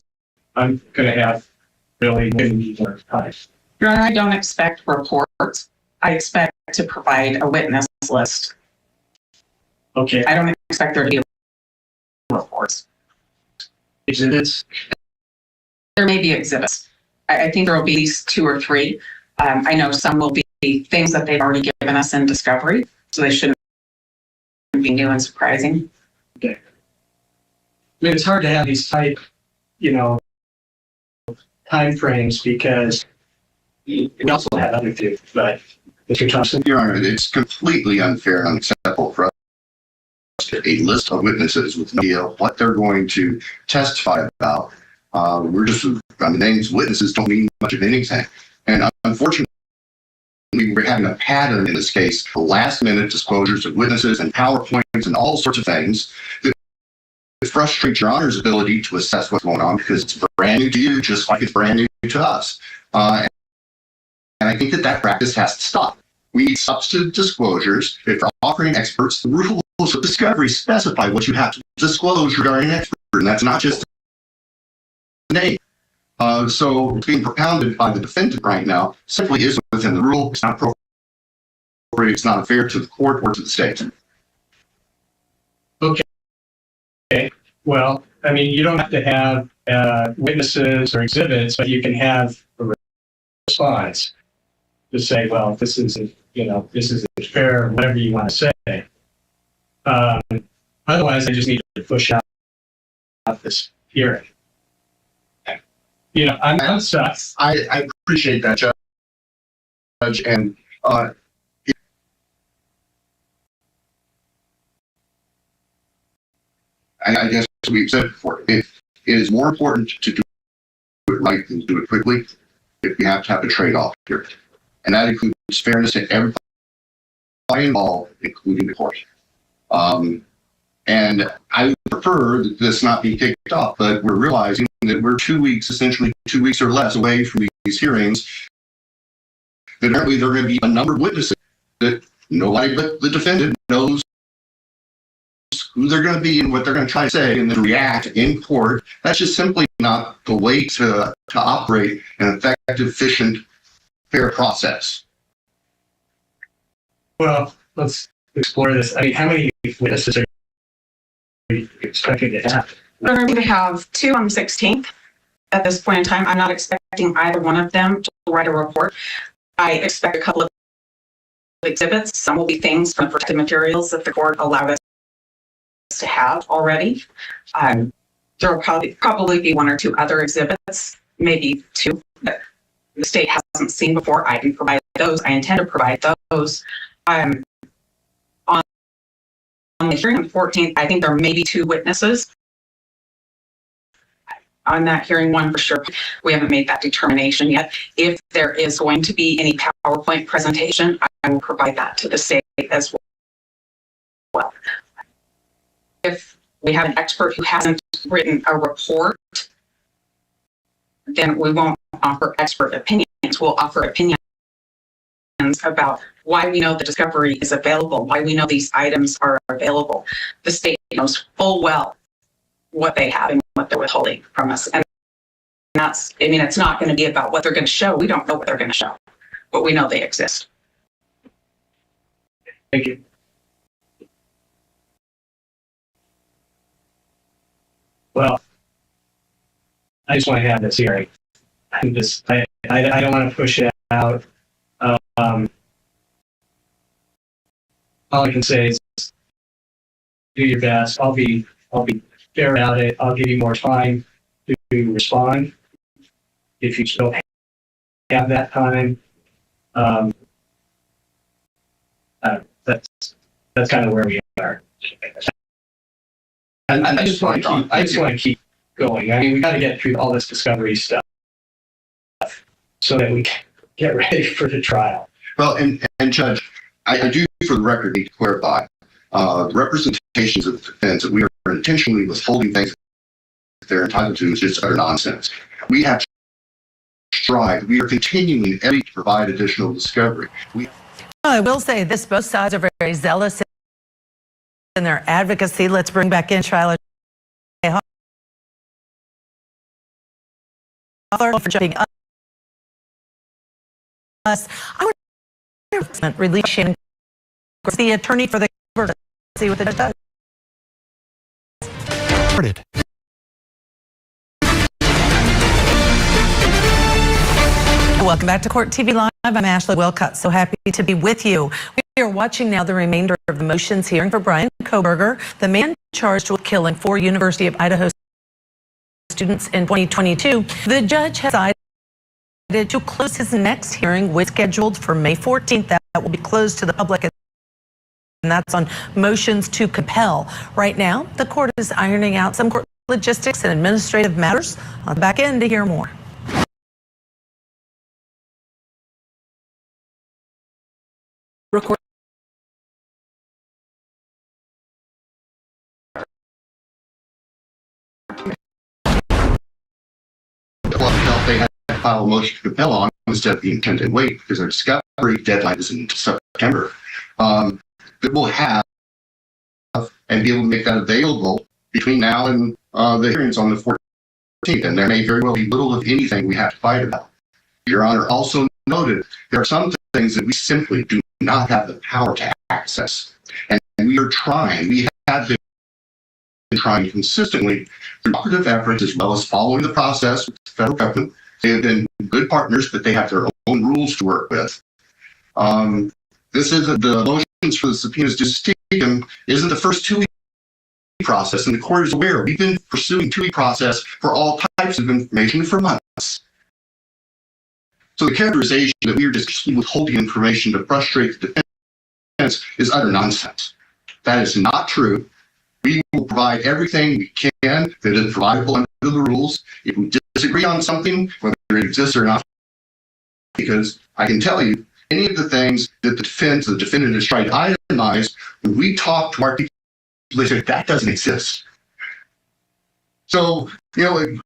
I'm going to have really more time. Your Honor, I don't expect reports. I expect to provide a witness list. Okay. I don't expect there to be reports. Exhibits? There may be exhibits. I think there will be at least 2 or 3. I know some will be things that they've already given us in discovery, so they shouldn't be new and surprising. Okay. I mean, it's hard to have these tight, time frames because we also have other things, but Mr. Thompson? Your Honor, it's completely unfair and unacceptable for us to get a list of witnesses with no idea what they're going to testify about. The names witnesses don't mean much of anything. And unfortunately, we're having a pattern in this case, last minute disclosures of witnesses and PowerPoints and all sorts of things that frustrate Your Honor's ability to assess what's going on because it's brand new to you, just like it's brand new to us. And I think that practice has to stop. We need substantive disclosures. If we're offering experts, the rules of discovery specify what you have to disclose regarding an expert, and that's not just a name. So being propounded by the defendant right now simply isn't within the rule. It's not appropriate. It's not fair to the court or to the state. Okay. Well, I mean, you don't have to have witnesses or exhibits, but you can have a response to say, well, this isn't fair, whatever you want to say. Otherwise, I just need to push out this hearing. I'm outside. I appreciate that, Judge, and I guess we've said before, it is more important to do it right than do it quickly. If we have to have a trade-off here, and that includes fairness to everybody involved, including the court. And I would prefer that this not be kicked off, but we're realizing that we're essentially 2 weeks or less away from these hearings. That apparently there are going to be a number of witnesses that nobody but the defendant knows who they're going to be and what they're going to try to say and then react in court. That's just simply not the way to operate an effective, efficient, fair process. Well, let's explore this. I mean, how many witnesses are you expecting to have? We're going to have 2 on the 16th. At this point in time, I'm not expecting either one of them to write a report. I expect a couple of exhibits. Some will be things from protected materials that the court allowed us to have already. There will probably be one or two other exhibits, maybe two, that the state hasn't seen before. I can provide those. I intend to provide those. On the hearing on the 14th, I think there may be two witnesses. On that hearing one for sure, we haven't made that determination yet. If there is going to be any PowerPoint presentation, I will provide that to the state as well. If we have an expert who hasn't written a report, then we won't offer expert opinions. We'll offer opinions about why we know the discovery is available, why we know these items are available. The state knows full well what they have and what they're withholding from us. And that's, I mean, it's not going to be about what they're going to show. We don't know what they're going to show, but we know they exist. Thank you. Well, I just want to have this hearing. I don't want to push it out. All I can say is do your best. I'll be fair about it. I'll give you more time to respond if you still have that time. That's kind of where we are. And I just want to keep going. I mean, we got to get through all this discovery stuff so that we can get ready for the trial. Well, and Judge, I do, for the record, need to clarify. Representations of the defense that we are intentionally withholding things that they're entitled to is just utter nonsense. We have strived. We are continuing to provide additional discovery. I will say this, both sides are very zealous in their advocacy. Let's bring back in trial for jumping us. I would releasing the attorney for the see what the judge does. Welcome back to Court TV Live. I'm Ashley Wilcott. So happy to be with you. We are watching now the remainder of the motions hearing for Bryan Kohberger, the man charged with killing 4 University of Idaho students in 2022. The judge has decided to close his next hearing, which is scheduled for May 14th. That will be closed to the public, and that's on motions to compel. Right now, the court is ironing out some court logistics and administrative matters. On the back end to hear more. Record. They had to file a motion to compel on instead of the intent and wait because their discovery deadline is in September. That will have and be able to make that available between now and the hearings on the 14th. And there may very well be little, if anything, we have to fight about. Your Honor also noted there are some things that we simply do not have the power to access. And we are trying, we have been trying consistently through cooperative efforts as well as following the process with the federal government. They have been good partners, but they have their own rules to work with. This isn't the motions for the subpoenas to taken isn't the first 2-week process, and the court is aware we've been pursuing 2-week process for all types of information for months. So the characterization that we are just withholding information to frustrate the defense is utter nonsense. That is not true. We will provide everything we can that is providable under the rules. If we disagree on something, whether it exists or not, because I can tell you, any of the things that the defendant has tried to itemize, when we talk to our people, they say that doesn't exist. So, I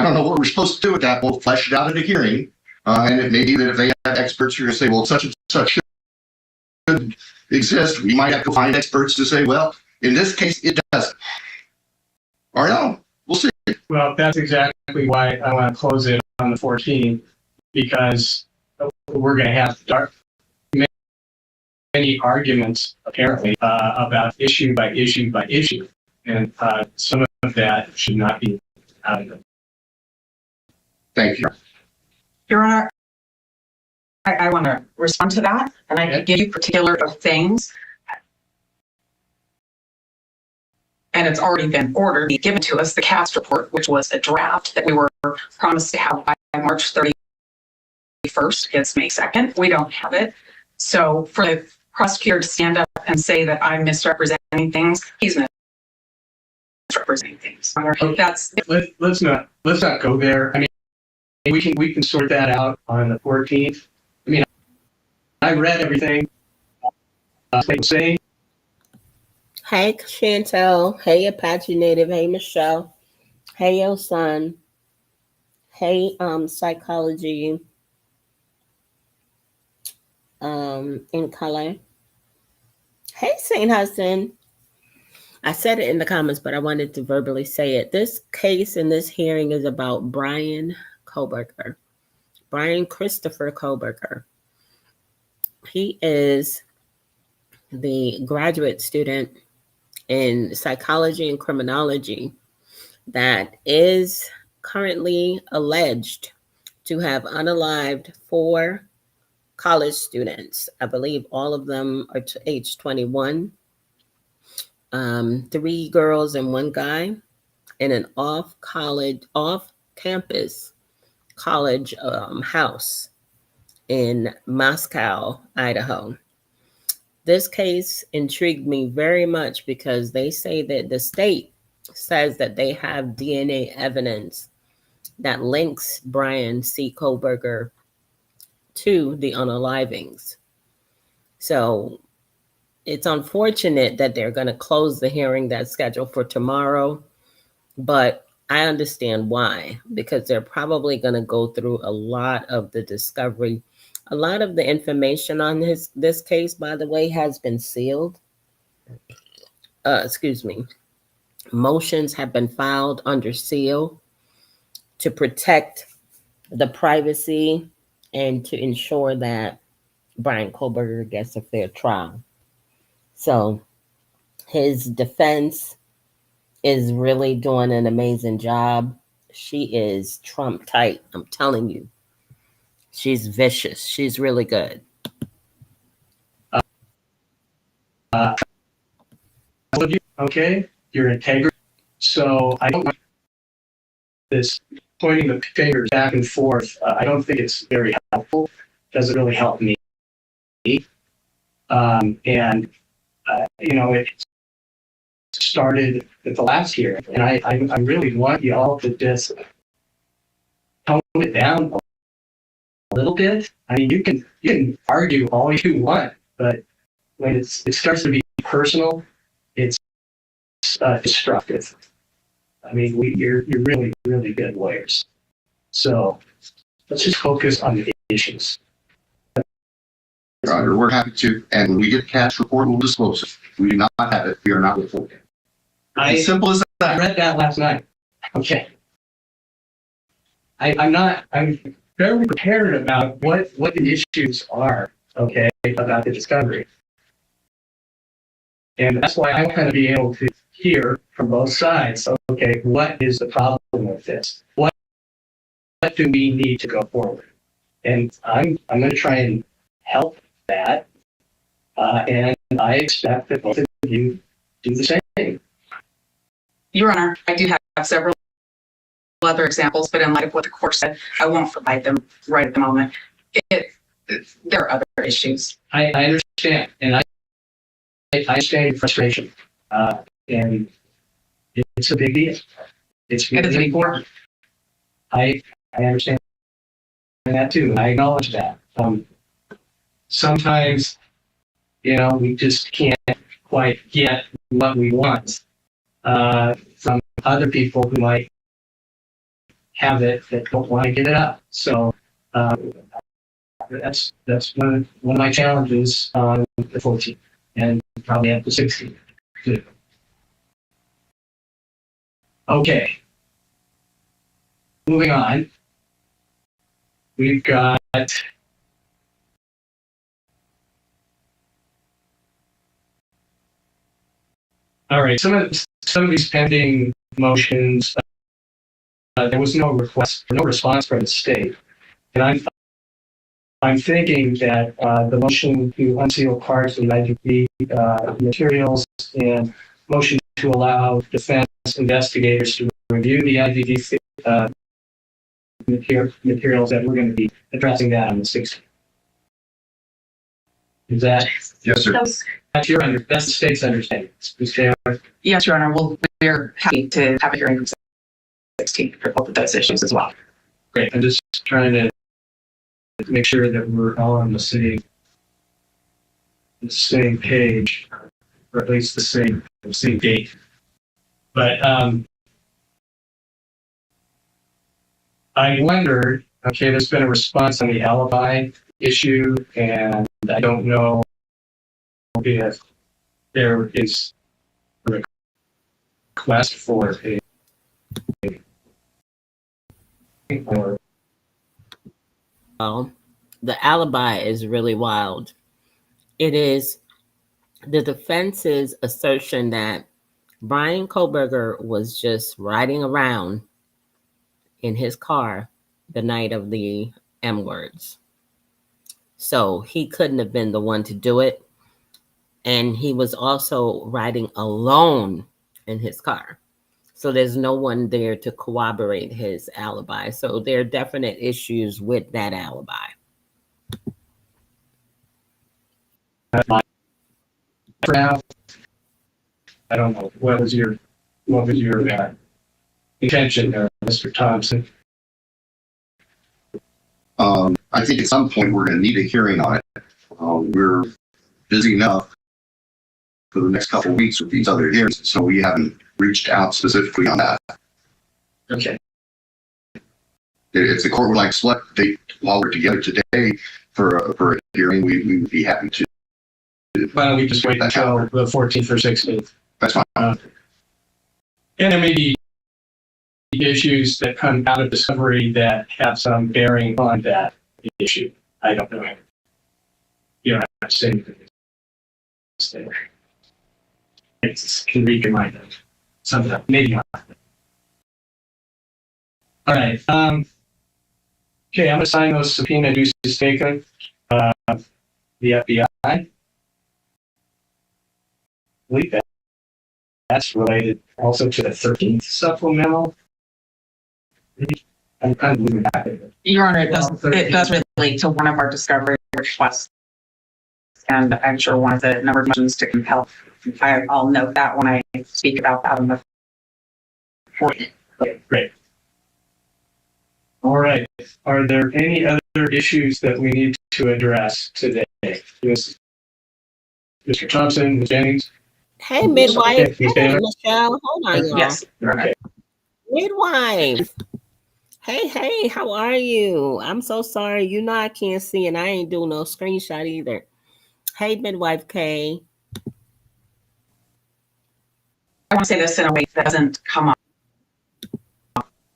don't know what we're supposed to do with that. We'll flesh it out at a hearing. And it may be that if they have experts who are going to say, well, such and such should exist, we might have to find experts to say, well, in this case, it doesn't. Or no, we'll see. Well, that's exactly why I want to close it on the 14th, because we're going to have many arguments, apparently, about issue by issue by issue. And some of that should not be out of it. Thank you. Your Honor, I want to respond to that, and I can give you particular things. And it's already been ordered, given to us, the CAST report, which was a draft that we were promised to have by March 31st. It's May 2nd. We don't have it. So for the prosecutor to stand up and say that I'm misrepresenting things, he's misrepresenting things. That's let's not go there. I mean, we can sort that out on the 14th. I mean, I read everything. Saying. Hey, Chantel. Hey, Apache Native. Hey, Michelle. Hey, Yo Son. Hey, Psychology in Calais. Hey, St. Hudson. I said it in the comments, but I wanted to verbally say it. This case in this hearing is about Bryan Kohberger. Bryan Christopher Kohberger. He is the graduate student in psychology and criminology that is currently alleged to have unalived 4 college students. I believe all of them are age 21. 3 girls and 1 guy in an off-campus college house in Moscow, Idaho. This case intrigued me very much because they say that the state says that they have DNA evidence that links Bryan C. Kohberger to the unalivings. So it's unfortunate that they're going to close the hearing that's scheduled for tomorrow, but I understand why, because they're probably going to go through a lot of the discovery. A lot of the information on this case, by the way, has been sealed. Motions have been filed under seal to protect the privacy and to ensure that Bryan Kohberger gets a fair trial. So his defense is really doing an amazing job. She is Trump tight, I'm telling you. She's vicious. She's really good. Okay, you're integrity. So I don't want this pointing the fingers back and forth. I don't think it's very helpful. Doesn't really help me. It started at the last hearing, and I really want y'all to just tone it down a little bit. I mean, you can argue all you want, but when it starts to be personal, it's destructive. I mean, you're really, really good lawyers. So let's just focus on the issues. Your Honor, we're happy to, and when we get the CAST report, we'll disclose it. We do not have it. We are not reporting. As simple as that. I read that last night. Okay. I'm very prepared about what the issues are, okay, about the discovery. And that's why I want to be able to hear from both sides, okay, what is the problem with this? What do we need to go forward? And I'm going to try and help that. And I expect that both of you do the same. Your Honor, I do have several other examples, but in light of what the court said, I won't provide them right at the moment. There are other issues. I understand, and I understand your frustration, and it's a big deal. It's really important. I understand that too, and I acknowledge that. Sometimes, we just can't quite get what we want from other people who might have it that don't want to give it up. So that's one of my challenges on the 14th and probably at the 16th too. Okay. Moving on. We've got all right. Some of these pending motions. There was no request or no response from the state, and I'm I'm thinking that the motion to unseal parts of the IGP materials and motion to allow defense investigators to review the IGP materials, that we're going to be addressing that on the 16th. Is that? Yes, sir. That's the state's understanding. Ms. Taylor? Yes, Your Honor. We're happy to have a hearing on 16 for both of those issues as well. Great. I'm just trying to make sure that we're all on the same page, or at least the same date. But I wondered, okay, there's been a response on the alibi issue, and I don't know if there is a request for or Well, the alibi is really wild. It is the defense's assertion that Bryan Kohberger was just riding around in his car the night of the M words. So he couldn't have been the one to do it. And he was also riding alone in his car. So there's no one there to corroborate his alibi. So there are definite issues with that alibi. for now. I don't know. What was your intention there, Mr. Thompson? I think at some point we're going to need a hearing on it. We're busy enough for the next couple of weeks with these other hearings, so we haven't reached out specifically on that. Okay. If the court would like to select a date while we're together today for a hearing, we would be happy to. Why don't we just wait until the 14th or 16th? That's fine. And there may be issues that come out of discovery that have some bearing on that issue. I don't know. You don't have to say anything. It can read your mind. Some of that, maybe not. All right. Okay, I'm going to sign those subpoena duces taken. The FBI. I believe that's related also to the 13th supplemental. I'm kind of losing that. Your Honor, it does relate to one of our discovery requests. And I'm sure one of the number of motions to compel. I'll note that when I speak about that on the 14th. Okay, great. All right. Are there any other issues that we need to address today? Yes. Mr. Thompson, Ms. Jennings? Hey, midwife. Okay, Hey, Michelle. Hold on, y'all. Yes. Okay. Midwife. Hey, how are you? I'm so sorry. You know I can't see, and I ain't doing no screenshot either. Hey, midwife Kay. I want to say this in a way that doesn't come up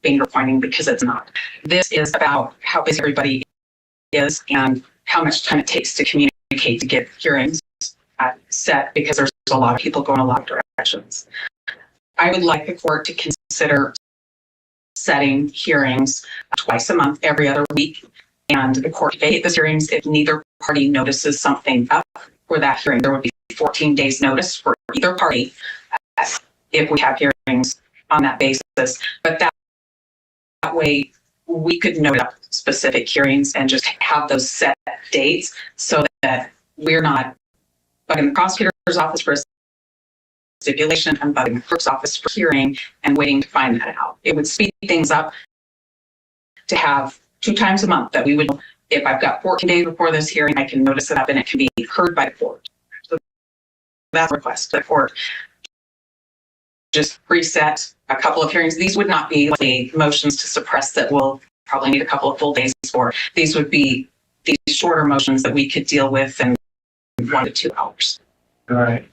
finger pointing, because it's not. This is about how busy everybody is and how much time it takes to communicate to get hearings set, because there's a lot of people going a lot of directions. I would like the court to consider setting hearings twice a month, every other week, and the court to vacate those hearings if neither party notices something up for that hearing. There would be 14 days notice for either party if we have hearings on that basis. But that way we could note up specific hearings and just have those set dates so that we're not bugging the prosecutor's office for a stipulation and bugging the clerk's office for hearing and waiting to find that out. It would speed things up to have 2 times a month that we would, if I've got 14 days before this hearing, I can notice it up and it can be heard by the court. So that's a request. The court just reset a couple of hearings. These would not be like motions to suppress that we'll probably need a couple of full days for. These would be these shorter motions that we could deal with in 1 to 2 hours. All right.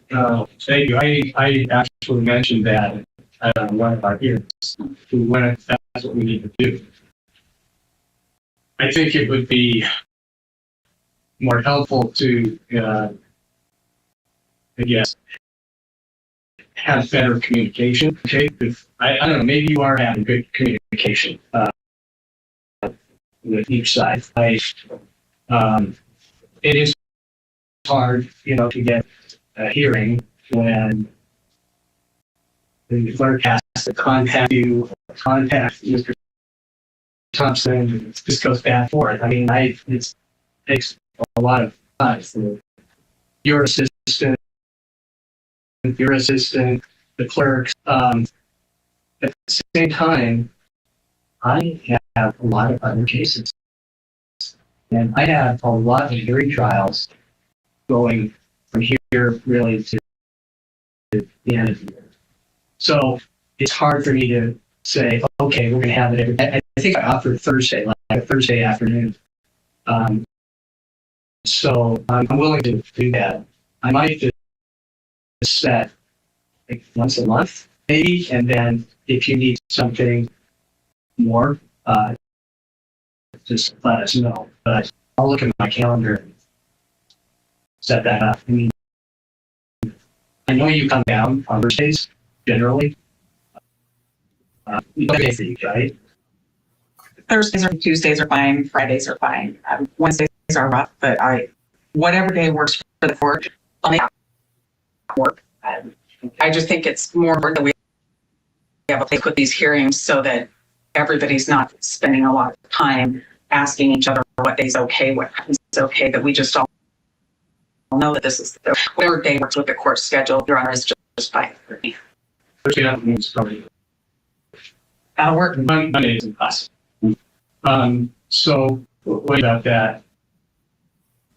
Thank you. I actually mentioned that one of our hearings. That's what we need to do. I think it would be more helpful to, I guess, have better communication. Okay, if, I don't know. Maybe you are having good communication with each side. It is hard, to get a hearing when the clerk has to contact you, or contact Mr. Thompson. This goes back and forth. I mean, it takes a lot of time for your assistant, the clerks. At the same time, I have a lot of other cases. And I have a lot of jury trials going from here really to the end of the year. So it's hard for me to say, okay, we're going to have it every day. I think I offered Thursday, like a Thursday afternoon. So I'm willing to do that. I might just set like once a month, maybe, and then if you need something more, just let us know. But I'll look at my calendar and set that up. I mean, I know you come down on Thursdays generally. Right? Thursdays or Tuesdays are fine. Fridays are fine. Wednesdays are rough, but whatever day works for the court, I'll make it work. I just think it's more important that we have a place with these hearings so that everybody's not spending a lot of time asking each other what day's okay, what is okay, that we just all know that this is whatever day works with the court schedule, Your Honor, is just fine for me. Thursday afternoon's probably that'll work. Monday is impossible. So what about that,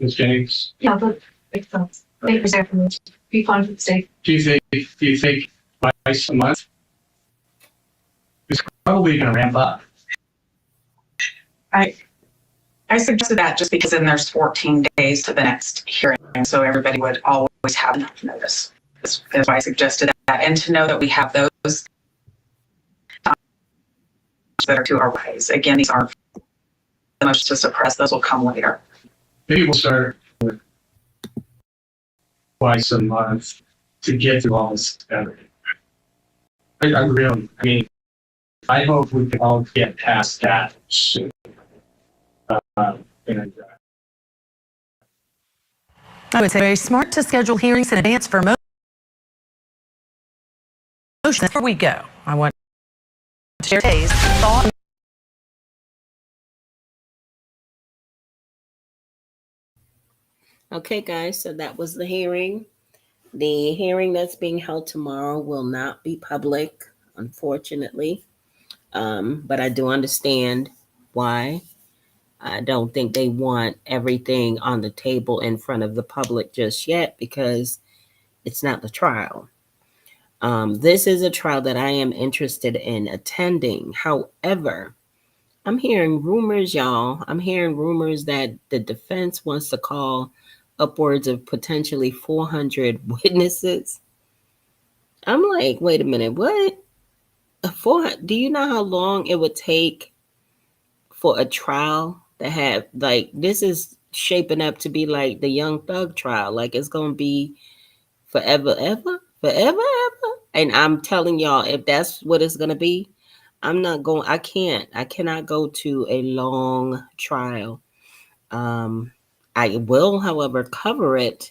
Ms. Jennings? Yeah, but makes sense. Make reserve for me to be fine for the state. Do you think twice a month? It's probably going to ramp up. I suggested that just because then there's 14 days to the next hearing, so everybody would always have enough notice. That's why I suggested that, and to know that we have those that are to our ways. Again, these aren't the motions to suppress; those will come later. Maybe we'll start with twice a month to get through all this together. I hope we can all get past that soon. I would say very smart to schedule hearings in advance for motions. Before we go, I want to share today's thought. Okay, guys, so that was the hearing. The hearing that's being held tomorrow will not be public, unfortunately. But I do understand why. I don't think they want everything on the table in front of the public just yet because it's not the trial. This is a trial that I am interested in attending. However, I'm hearing rumors, y'all. I'm hearing rumors that the defense wants to call upwards of potentially 400 witnesses. I'm like, wait a minute, what? Do you know how long it would take for a trial to have, like, this is shaping up to be like the Young Thug trial. Like, it's going to be forever. And I'm telling y'all, if that's what it's going to be, I cannot go to a long trial. I will, however, cover it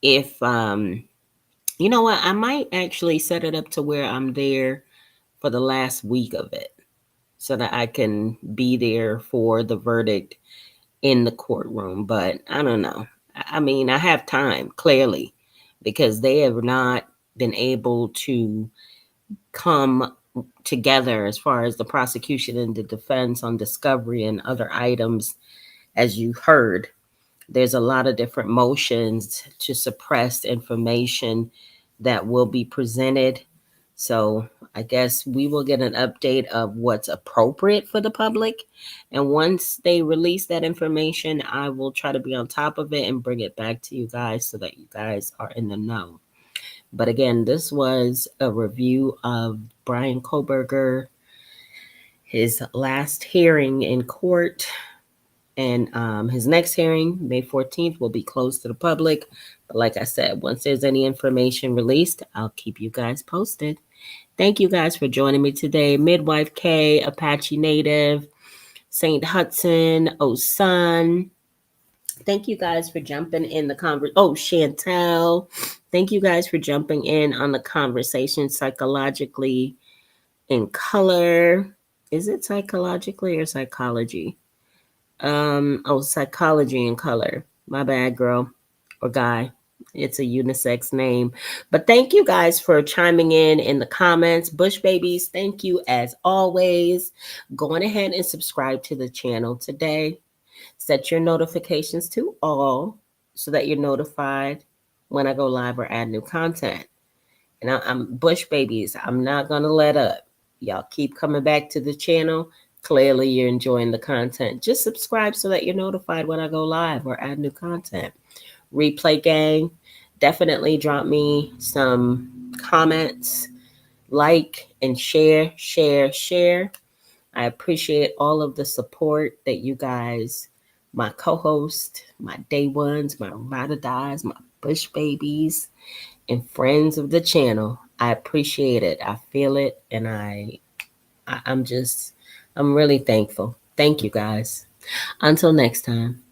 if, you know what, I might actually set it up to where I'm there for the last week of it so that I can be there for the verdict in the courtroom. But I don't know. I mean, I have time, clearly, because they have not been able to come together as far as the prosecution and the defense on discovery and other items. As you heard, there's a lot of different motions to suppress information that will be presented. So I guess we will get an update of what's appropriate for the public. And once they release that information, I will try to be on top of it and bring it back to you guys so that you guys are in the know. But again, this was a review of Bryan Kohberger, his last hearing in court. And his next hearing, May 14th, will be closed to the public. But like I said, once there's any information released, I'll keep you guys posted. Thank you guys for joining me today. Midwife K, Apache Native, St. Hudson, Osun, Thank you guys for jumping in the conversation. Oh, Chantel, thank you guys for jumping in on the conversation psychologically in color. Is it psychologically or psychology? Psychology in color. My bad, girl or guy. It's a unisex name. But thank you guys for chiming in the comments. Bush babies, thank you as always. Go on ahead and subscribe to the channel today. Set your notifications to all so that you're notified when I go live or add new content. And I'm Bush babies. I'm not going to let up. Y'all keep coming back to the channel. Clearly, you're enjoying the content. Just subscribe so that you're notified when I go live or add new content. Replay gang, definitely drop me some comments, like and share. I appreciate all of the support that you guys, my co-host, my day ones, my ride or dies, my Bush babies, and friends of the channel. I appreciate it. I feel it, and I'm really thankful. Thank you guys. Until next time.